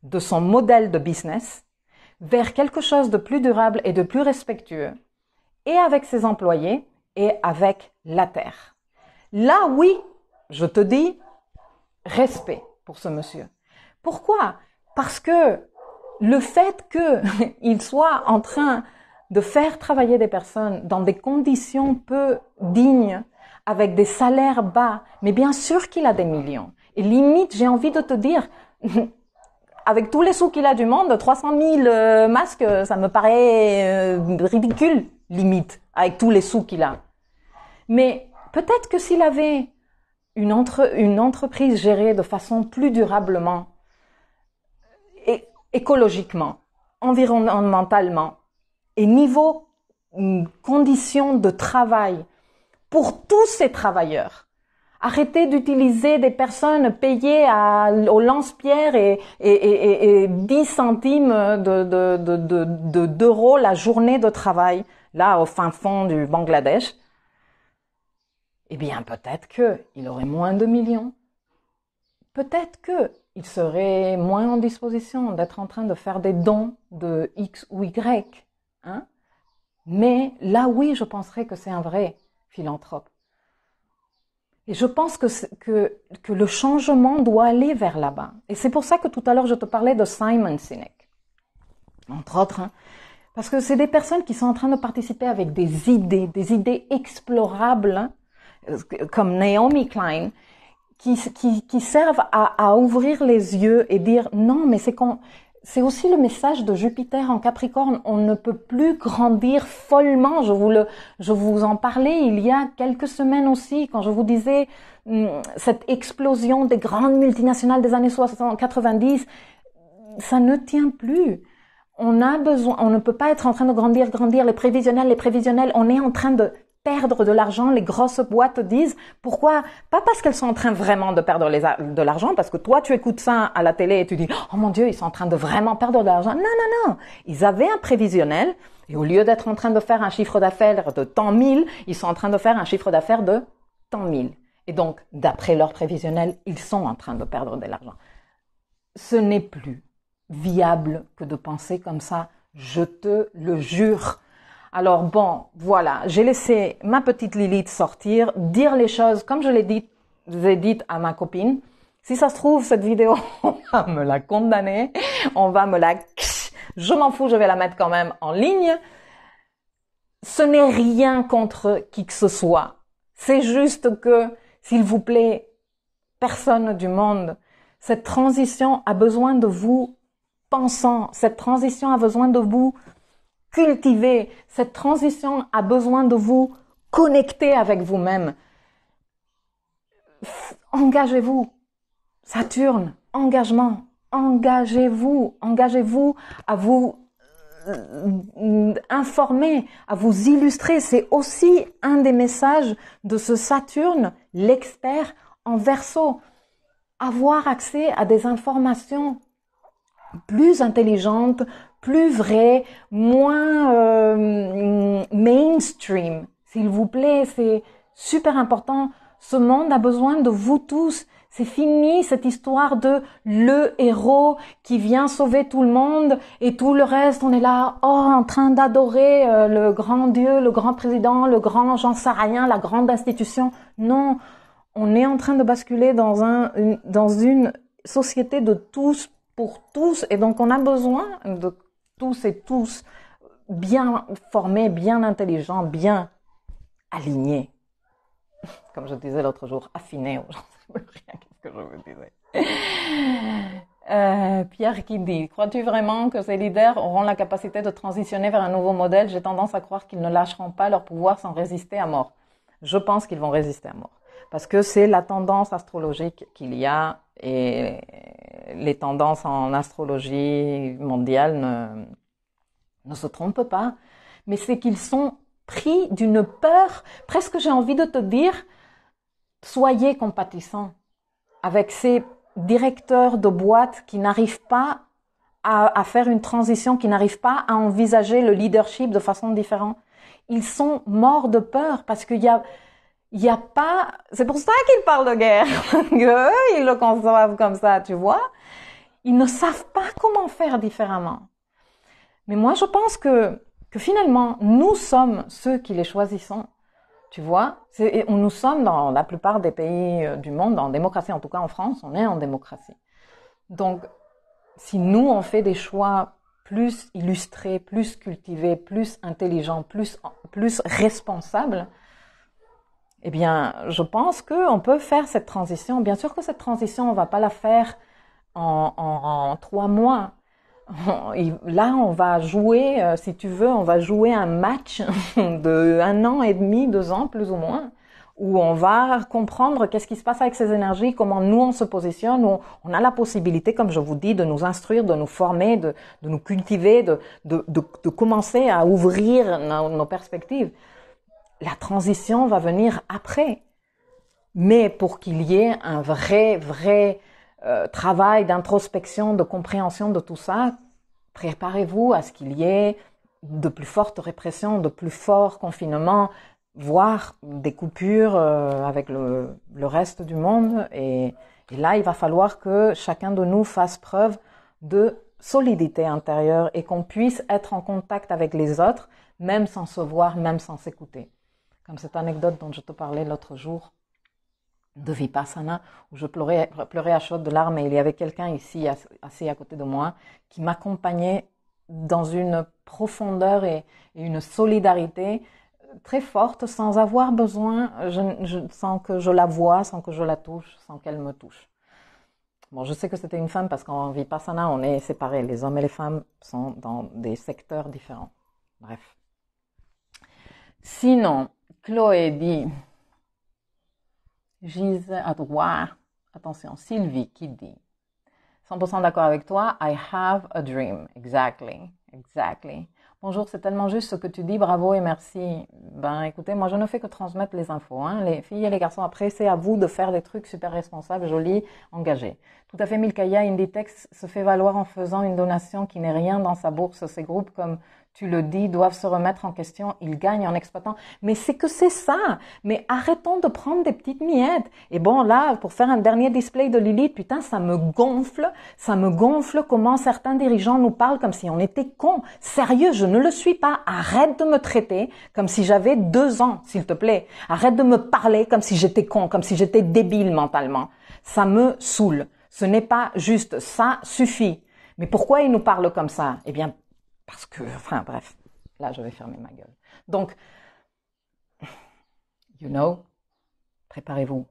de son modèle de business vers quelque chose de plus durable et de plus respectueux, et avec ses employés et avec la terre. Là, oui, je te dis, respect pour ce monsieur. Pourquoi? Parce que le fait qu'il soit en train de faire travailler des personnes dans des conditions peu dignes, avec des salaires bas, mais bien sûr qu'il a des millions. Et limite, j'ai envie de te dire, avec tous les sous qu'il a du monde, 300 000 masques, ça me paraît ridicule, limite, avec tous les sous qu'il a. Mais peut-être que s'il avait une entreprise gérée de façon plus durablement, écologiquement, environnementalement, et niveau conditions de travail pour tous ces travailleurs. Arrêtez d'utiliser des personnes payées au lance-pierre et 10 centimes d'euros la journée de travail, là, au fin fond du Bangladesh. Eh bien, peut-être qu'il aurait moins de millions. Peut-être qu'il serait moins en disposition d'être en train de faire des dons de X ou Y. Hein? Mais là, oui, je penserais que c'est un vrai philanthrope. Et je pense que le changement doit aller vers là-bas. Et c'est pour ça que tout à l'heure, je te parlais de Simon Sinek, entre autres. Hein, parce que c'est des personnes qui sont en train de participer avec des idées explorables, hein, comme Naomi Klein, qui servent à ouvrir les yeux et dire non, mais c'est aussi le message de Jupiter en Capricorne. On ne peut plus grandir follement. Je vous en parlais il y a quelques semaines aussi, quand je vous disais cette explosion des grandes multinationales des années 90, ça ne tient plus. On a besoin, on ne peut pas être en train de grandir, les prévisionnels, on est en train de perdre de l'argent, les grosses boîtes disent. Pourquoi? Pas parce qu'elles sont en train vraiment de perdre de l'argent, parce que toi tu écoutes ça à la télé et tu dis « Oh mon Dieu, ils sont en train de vraiment perdre de l'argent ». Non. Ils avaient un prévisionnel et au lieu d'être en train de faire un chiffre d'affaires de tant mille, ils sont en train de faire un chiffre d'affaires de tant mille. Et donc, d'après leur prévisionnel, ils sont en train de perdre de l'argent. Ce n'est plus viable que de penser comme ça, je te le jure. Alors bon, voilà, j'ai laissé ma petite Lilith sortir, dire les choses comme je les ai dites à ma copine. Si ça se trouve, cette vidéo, on va me la condamner, on va me la... Je m'en fous, je vais la mettre quand même en ligne. Ce n'est rien contre qui que ce soit. C'est juste que, s'il vous plaît, personne du monde, cette transition a besoin de vous pensant, cette transition a besoin de vous cultiver, cette transition a besoin de vous connecter avec vous-même. Engagez-vous. Saturne, engagement. Engagez-vous à vous informer, à vous illustrer. C'est aussi un des messages de ce Saturne, l'expert en Verseau. Avoir accès à des informations plus intelligentes, plus vraies, moins mainstream. S'il vous plaît, c'est super important. Ce monde a besoin de vous tous. C'est fini cette histoire de le héros qui vient sauver tout le monde et tout le reste, on est là, en train d'adorer le grand Dieu, le grand président, le grand j'en sais rien, la grande institution. Non, on est en train de basculer dans une société de tous pour tous et donc on a besoin de tous et tous bien formés, bien intelligents, bien alignés. Comme je disais l'autre jour, affinés. J'en sais plus rien, qu'est-ce que je vous disais. Pierre qui dit, crois-tu vraiment que ces leaders auront la capacité de transitionner vers un nouveau modèle? J'ai tendance à croire qu'ils ne lâcheront pas leur pouvoir sans résister à mort. Je pense qu'ils vont résister à mort. Parce que c'est la tendance astrologique qu'il y a et les tendances en astrologie mondiale ne se trompent pas. Mais c'est qu'ils sont pris d'une peur, presque j'ai envie de te dire, soyez compatissants avec ces directeurs de boîtes qui n'arrivent pas à faire une transition, qui n'arrivent pas à envisager le leadership de façon différente. Ils sont morts de peur parce qu'il y a pas, c'est pour ça qu'ils parlent de guerre, eux, ils le conçoivent comme ça, tu vois. Ils ne savent pas comment faire différemment. Mais moi, je pense que finalement, nous sommes ceux qui les choisissons. Tu vois, nous sommes dans la plupart des pays du monde, en démocratie, en tout cas en France, on est en démocratie. Donc, si nous, on fait des choix plus illustrés, plus cultivés, plus intelligents, plus responsables, eh bien, je pense qu'on peut faire cette transition. Bien sûr que cette transition, on va pas la faire en 3 mois. Là, on va jouer, si tu veux, on va jouer un match de 1 an et demi, 2 ans, plus ou moins, où on va comprendre qu'est-ce qui se passe avec ces énergies, comment nous on se positionne, où on a la possibilité, comme je vous dis, de nous instruire, de nous former, de nous cultiver, de commencer à ouvrir nos perspectives. la transition va venir après. Mais pour qu'il y ait un vrai travail d'introspection, de compréhension de tout ça, préparez-vous à ce qu'il y ait de plus fortes répressions, de plus forts confinements, voire des coupures avec le reste du monde. Et là, il va falloir que chacun de nous fasse preuve de solidité intérieure et qu'on puisse être en contact avec les autres, même sans se voir, même sans s'écouter. Comme cette anecdote dont je te parlais l'autre jour, de Vipassana, où je pleurais à chaudes de larmes et il y avait quelqu'un ici assis à côté de moi qui m'accompagnait dans une profondeur et une solidarité très forte sans avoir besoin, sans que je la voie, sans que je la touche, sans qu'elle me touche. Bon, je sais que c'était une femme parce qu'en Vipassana, on est séparés. Les hommes et les femmes sont dans des secteurs différents. Bref. Sinon, Chloé dit... Gise à droite. Attention, Sylvie qui dit 100% d'accord avec toi. I have a dream. Exactly. Bonjour, c'est tellement juste ce que tu dis. Bravo et merci. Ben, écoutez, moi, je ne fais que transmettre les infos. Hein. Les filles et les garçons, après, c'est à vous de faire des trucs super responsables, jolis, engagés. Tout à fait, Milkaya Inditex se fait valoir en faisant une donation qui n'est rien dans sa bourse. Ces groupes, comme tu le dis, doivent se remettre en question. Ils gagnent en exploitant. Mais c'est que c'est ça. Mais arrêtons de prendre des petites miettes. Et bon, là, pour faire un dernier display de Lilith, putain, ça me gonfle comment certains dirigeants nous parlent comme si on était cons. Sérieux, je ne le suis pas. Arrête de me traiter comme si j'avais 2 ans, s'il te plaît. Arrête de me parler comme si j'étais con, comme si j'étais débile mentalement. Ça me saoule. Ce n'est pas juste. Ça suffit. Mais pourquoi ils nous parlent comme ça? Eh bien, parce que, enfin bref, là je vais fermer ma gueule. Donc, préparez-vous.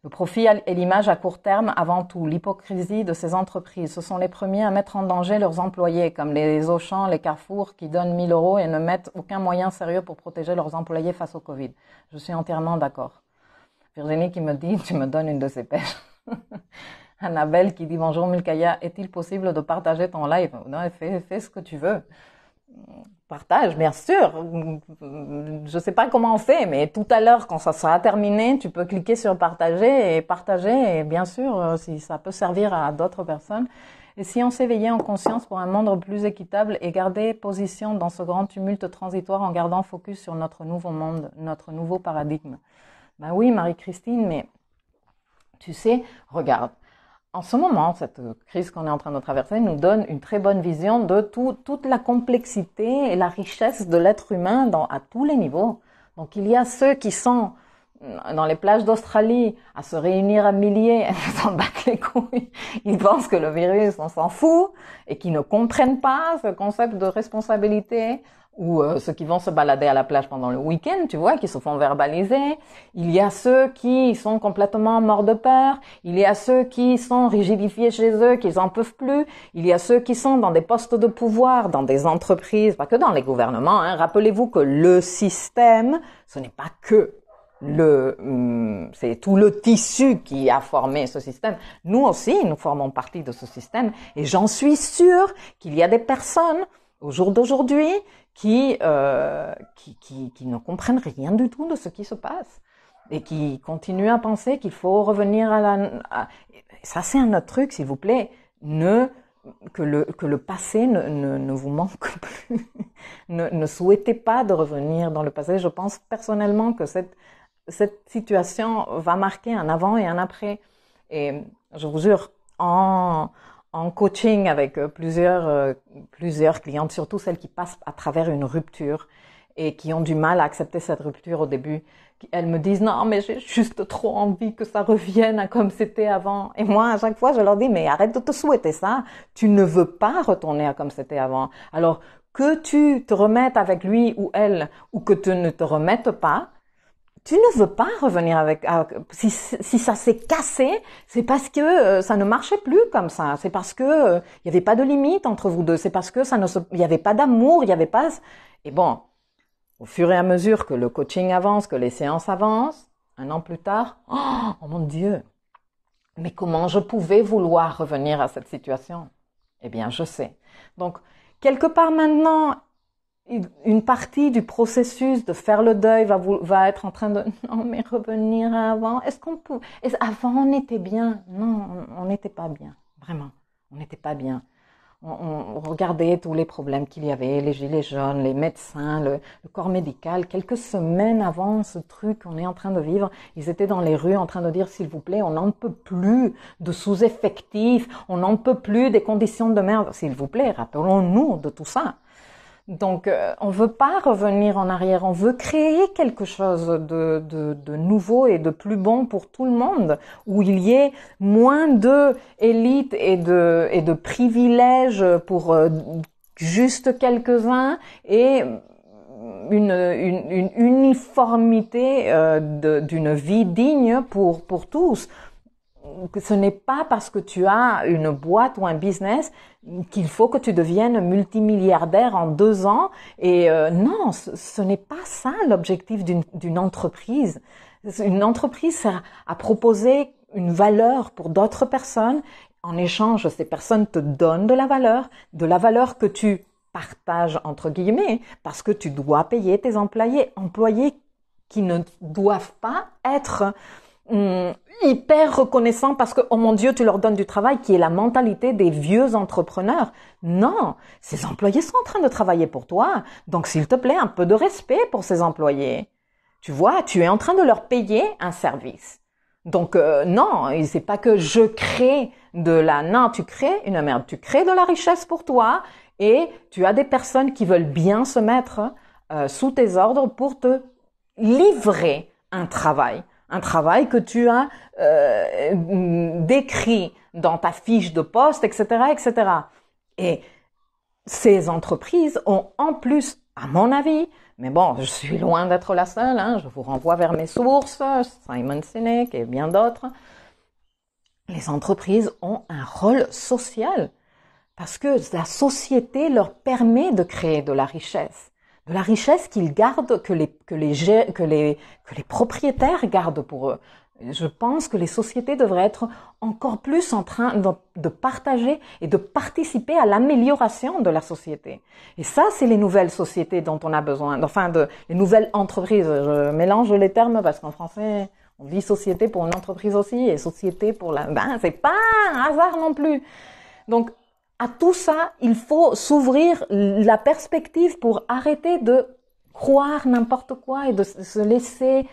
Le profit et l'image à court terme avant tout, l'hypocrisie de ces entreprises. Ce sont les premiers à mettre en danger leurs employés, comme les Auchan, les Carrefour qui donnent 1 000 € et ne mettent aucun moyen sérieux pour protéger leurs employés face au Covid. Je suis entièrement d'accord. Virginie qui me dit, tu me donnes une de ces pêches. Annabelle qui dit bonjour Milkaya, est-il possible de partager ton live? Non, fais ce que tu veux. Partage, bien sûr. Je sais pas comment on fait, mais tout à l'heure, quand ça sera terminé, tu peux cliquer sur partager, et bien sûr, si ça peut servir à d'autres personnes. Et si on s'éveillait en conscience pour un monde plus équitable et garder position dans ce grand tumulte transitoire en gardant focus sur notre nouveau monde, notre nouveau paradigme. Ben oui, Marie-Christine, mais tu sais, regarde. En ce moment, cette crise qu'on est en train de traverser nous donne une très bonne vision de toute la complexité et la richesse de l'être humain à tous les niveaux. Donc il y a ceux qui sont dans les plages d'Australie à se réunir à milliers, ils s'en battent les couilles, ils pensent que le virus, on s'en fout, et qui ne comprennent pas ce concept de responsabilité, ou ceux qui vont se balader à la plage pendant le week-end, tu vois, qui se font verbaliser. Il y a ceux qui sont complètement morts de peur. Il y a ceux qui sont rigidifiés chez eux, qu'ils en peuvent plus. Il y a ceux qui sont dans des postes de pouvoir, dans des entreprises, pas que dans les gouvernements. Hein. Rappelez-vous que le système, ce n'est pas que c'est tout le tissu qui a formé ce système. Nous aussi, nous formons partie de ce système. Et j'en suis sûre qu'il y a des personnes, au jour d'aujourd'hui, qui ne comprennent rien du tout de ce qui se passe et qui continuent à penser qu'il faut revenir ça c'est un autre truc, s'il vous plaît, que le passé ne vous manque plus. ne souhaitez pas de revenir dans le passé. Je pense personnellement que cette situation va marquer un avant et un après. Et je vous jure, en coaching avec plusieurs clientes, surtout celles qui passent à travers une rupture et qui ont du mal à accepter cette rupture au début, elles me disent non mais j'ai juste trop envie que ça revienne à comme c'était avant. Et moi à chaque fois je leur dis mais arrête de te souhaiter ça, tu ne veux pas retourner à comme c'était avant. Alors que tu te remettes avec lui ou elle ou que tu ne te remettes pas, tu ne veux pas revenir si ça s'est cassé, c'est parce que ça ne marchait plus comme ça. C'est parce que il y avait pas de limite entre vous deux. C'est parce que il y avait pas d'amour, il y avait pas. Et bon, au fur et à mesure que le coaching avance, que les séances avancent, 1 an plus tard, oh mon Dieu, mais comment je pouvais vouloir revenir à cette situation? Eh bien, je sais. Donc quelque part maintenant, une partie du processus de faire le deuil va être en train de non mais revenir à avant. Est-ce qu'on peut avant on était bien? Non, on n'était pas bien, vraiment. On n'était pas bien. On regardait tous les problèmes qu'il y avait, les gilets jaunes, les médecins, le corps médical. Quelques semaines avant ce truc qu'on est en train de vivre, ils étaient dans les rues en train de dire s'il vous plaît, on n'en peut plus de sous-effectifs, on n'en peut plus des conditions de merde. S'il vous plaît, rappelons-nous de tout ça. Donc, on veut pas revenir en arrière, on veut créer quelque chose de nouveau et de plus bon pour tout le monde, où il y ait moins de élites et de privilèges pour juste quelques-uns et une uniformité d'une vie digne pour tous. Ce n'est pas parce que tu as une boîte ou un business qu'il faut que tu deviennes multimilliardaire en 2 ans. Et non, ce n'est pas ça l'objectif d'une entreprise. Une entreprise sert à proposer une valeur pour d'autres personnes. En échange, ces personnes te donnent de la valeur que tu partages entre guillemets, parce que tu dois payer tes employés qui ne doivent pas être hyper reconnaissant parce que, oh mon Dieu, tu leur donnes du travail, qui est la mentalité des vieux entrepreneurs. Non, ces employés sont en train de travailler pour toi. Donc, s'il te plaît, un peu de respect pour ces employés. Tu vois, tu es en train de leur payer un service. Donc, non, c'est pas que je crée non, tu crées une merde. Tu crées de la richesse pour toi et tu as des personnes qui veulent bien se mettre sous tes ordres pour te livrer un travail. Un travail que tu as décrit dans ta fiche de poste, etc., etc. Et ces entreprises ont en plus, à mon avis, mais bon, je suis loin d'être la seule, hein, je vous renvoie vers mes sources, Simon Sinek et bien d'autres, les entreprises ont un rôle social parce que la société leur permet de créer de la richesse. De la richesse qu'ils gardent, que les propriétaires gardent pour eux. Je pense que les sociétés devraient être encore plus en train de partager et de participer à l'amélioration de la société. Et ça, c'est les nouvelles sociétés dont on a besoin. Enfin, les nouvelles entreprises. Je mélange les termes parce qu'en français, on dit société pour une entreprise aussi et société pour c'est pas un hasard non plus. Donc, à tout ça, il faut s'ouvrir la perspective pour arrêter de croire n'importe quoi et de se laisser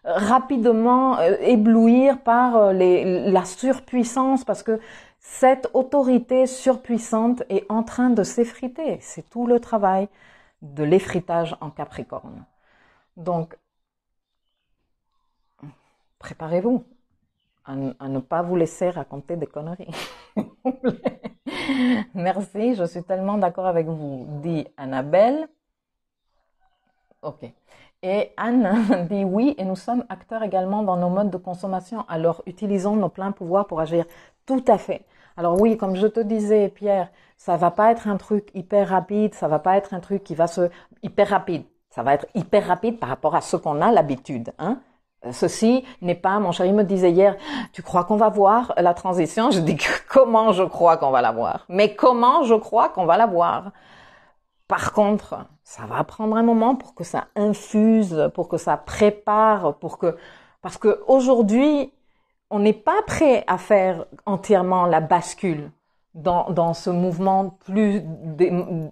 rapidement éblouir par la surpuissance, parce que cette autorité surpuissante est en train de s'effriter. C'est tout le travail de l'effritage en Capricorne. Donc, préparez-vous à ne pas vous laisser raconter des conneries. Merci, je suis tellement d'accord avec vous, dit Annabelle. Ok. Et Anne dit oui, et nous sommes acteurs également dans nos modes de consommation, alors utilisons nos pleins pouvoirs pour agir. Tout à fait. Alors oui, comme je te disais, Pierre, ça va pas être un truc hyper rapide, ça va pas être un truc qui va hyper rapide. Ça va être hyper rapide par rapport à ce qu'on a l'habitude, hein. Ceci n'est pas, mon chéri me disait hier, tu crois qu'on va voir la transition? Je dis, comment je crois qu'on va la voir? Mais comment je crois qu'on va la voir? Par contre, ça va prendre un moment pour que ça infuse, pour que ça prépare, parce que aujourd'hui, on n'est pas prêt à faire entièrement la bascule dans ce mouvement plus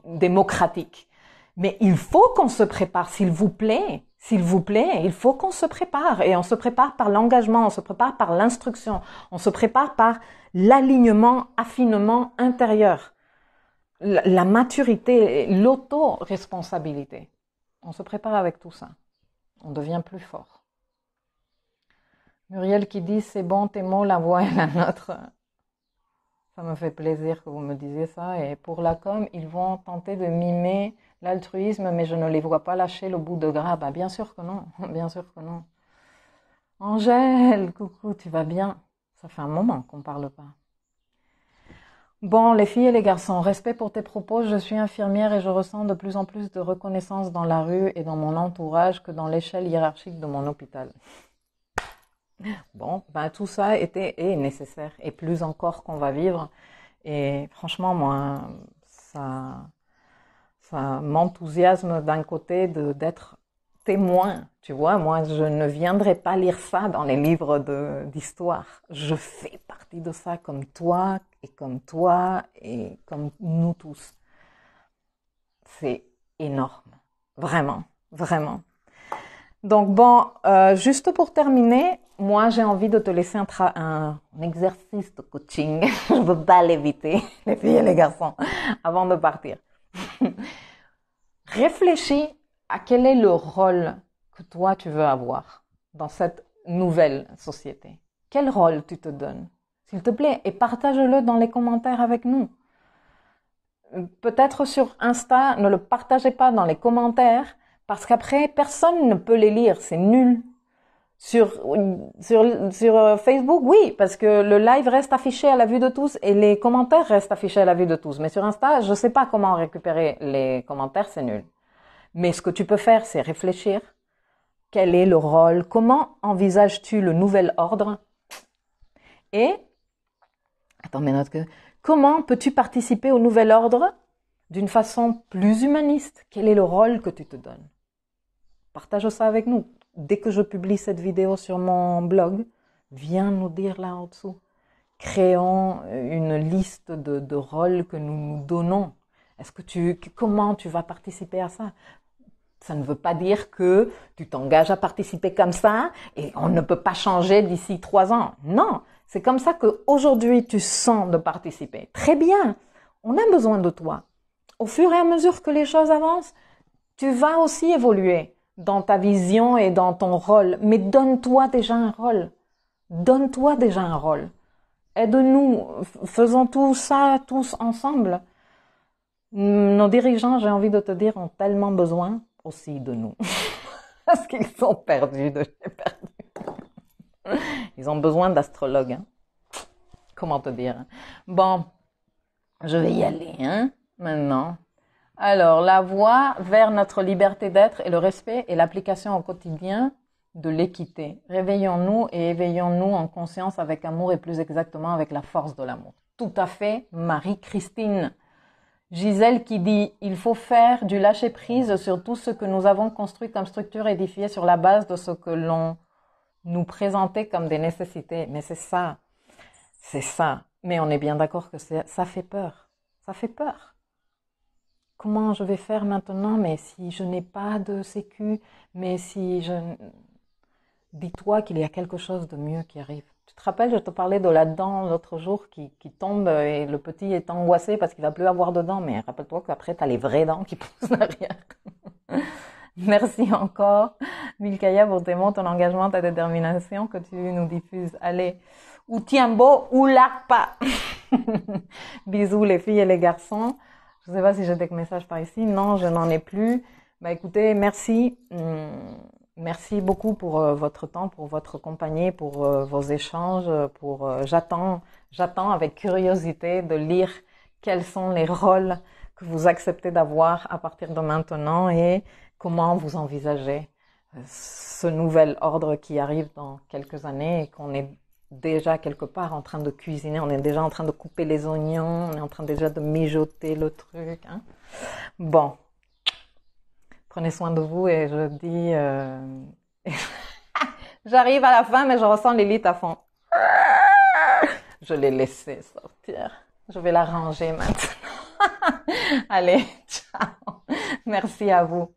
démocratique. Mais il faut qu'on se prépare, s'il vous plaît. S'il vous plaît, il faut qu'on se prépare. Et on se prépare par l'engagement, on se prépare par l'instruction, on se prépare par l'alignement, affinement intérieur, la maturité, l'auto-responsabilité. On se prépare avec tout ça. On devient plus fort. Muriel qui dit, c'est bon, tes mots, la voix est la nôtre. Ça me fait plaisir que vous me disiez ça. Et pour la com, ils vont tenter de mimer l'altruisme, mais je ne les vois pas lâcher le bout de gras. Bah, bien sûr que non, bien sûr que non. Angèle, coucou, tu vas bien? Ça fait un moment qu'on ne parle pas. Bon, les filles et les garçons, respect pour tes propos. Je suis infirmière et je ressens de plus en plus de reconnaissance dans la rue et dans mon entourage que dans l'échelle hiérarchique de mon hôpital. Bon, ben tout ça est nécessaire, et plus encore qu'on va vivre. Et franchement, moi, ça m'enthousiasme d'un côté d'être témoin. Tu vois, moi, je ne viendrai pas lire ça dans les livres d'histoire. Je fais partie de ça comme toi et comme nous tous. C'est énorme. Vraiment, vraiment. Donc bon, juste pour terminer, moi j'ai envie de te laisser un exercice de coaching. Je ne veux pas l'éviter, les filles et les garçons, avant de partir. Réfléchis à quel est le rôle que toi tu veux avoir dans cette nouvelle société. Quel rôle tu te donnes, s'il te plaît, et partage-le dans les commentaires avec nous. Peut-être sur Insta, ne le partagez pas dans les commentaires, parce qu'après, personne ne peut les lire, c'est nul. Sur Facebook, oui, parce que le live reste affiché à la vue de tous et les commentaires restent affichés à la vue de tous. Mais sur Insta, je sais pas comment récupérer les commentaires, c'est nul. Mais ce que tu peux faire, c'est réfléchir. Quel est le rôle? Comment envisages-tu le nouvel ordre? Et, attends, mais note que, comment peux-tu participer au nouvel ordre d'une façon plus humaniste? Quel est le rôle que tu te donnes? Partage ça avec nous. Dès que je publie cette vidéo sur mon blog, viens nous dire là en dessous. Créons une liste de rôles que nous nous donnons. Comment tu vas participer à ça? Ça ne veut pas dire que tu t'engages à participer comme ça et on ne peut pas changer d'ici 3 ans. Non, c'est comme ça qu'aujourd'hui tu sens de participer. Très bien, on a besoin de toi. Au fur et à mesure que les choses avancent, tu vas aussi évoluer dans ta vision et dans ton rôle. Mais donne-toi déjà un rôle. Donne-toi déjà un rôle. Aide-nous. Faisons tout ça tous ensemble. Nos dirigeants, j'ai envie de te dire, ont tellement besoin aussi de nous. Parce qu'ils sont perdus de chez perdus. Ils ont besoin d'astrologues. Hein. Comment te dire? Bon, je vais y aller maintenant. Alors, la voie vers notre liberté d'être et le respect et l'application au quotidien de l'équité. Réveillons-nous et éveillons-nous en conscience avec amour et plus exactement avec la force de l'amour. Tout à fait, Marie-Christine. Gisèle qui dit « Il faut faire du lâcher-prise sur tout ce que nous avons construit comme structure édifiée sur la base de ce que l'on nous présentait comme des nécessités. » Mais c'est ça. Mais on est bien d'accord que ça fait peur. Ça fait peur. Comment je vais faire maintenant? Mais si je n'ai pas de sécu, mais si je... Dis-toi qu'il y a quelque chose de mieux qui arrive. Tu te rappelles, je te parlais de la dent l'autre jour qui tombe et le petit est angoissé parce qu'il va plus avoir de dents. Mais rappelle-toi qu'après, tu as les vraies dents qui poussent derrière. Merci encore, Milkaya, pour tes mots, ton engagement, ta détermination que tu nous diffuses. Allez, ou tiembo ou pas. Bisous les filles et les garçons. Je ne sais pas si j'ai des messages par ici. Non, je n'en ai plus. Bah écoutez, merci. Merci beaucoup pour votre temps, pour votre compagnie, pour vos échanges. J'attends avec curiosité de lire quels sont les rôles que vous acceptez d'avoir à partir de maintenant et comment vous envisagez ce nouvel ordre qui arrive dans quelques années et qu'on est déjà quelque part en train de cuisiner, on est déjà en train de couper les oignons, on est en train déjà de mijoter le truc. Hein. Bon, prenez soin de vous et je dis... J'arrive à la fin mais je ressens l'élite à fond. Je l'ai laissé sortir. Je vais la ranger maintenant. Allez, ciao. Merci à vous.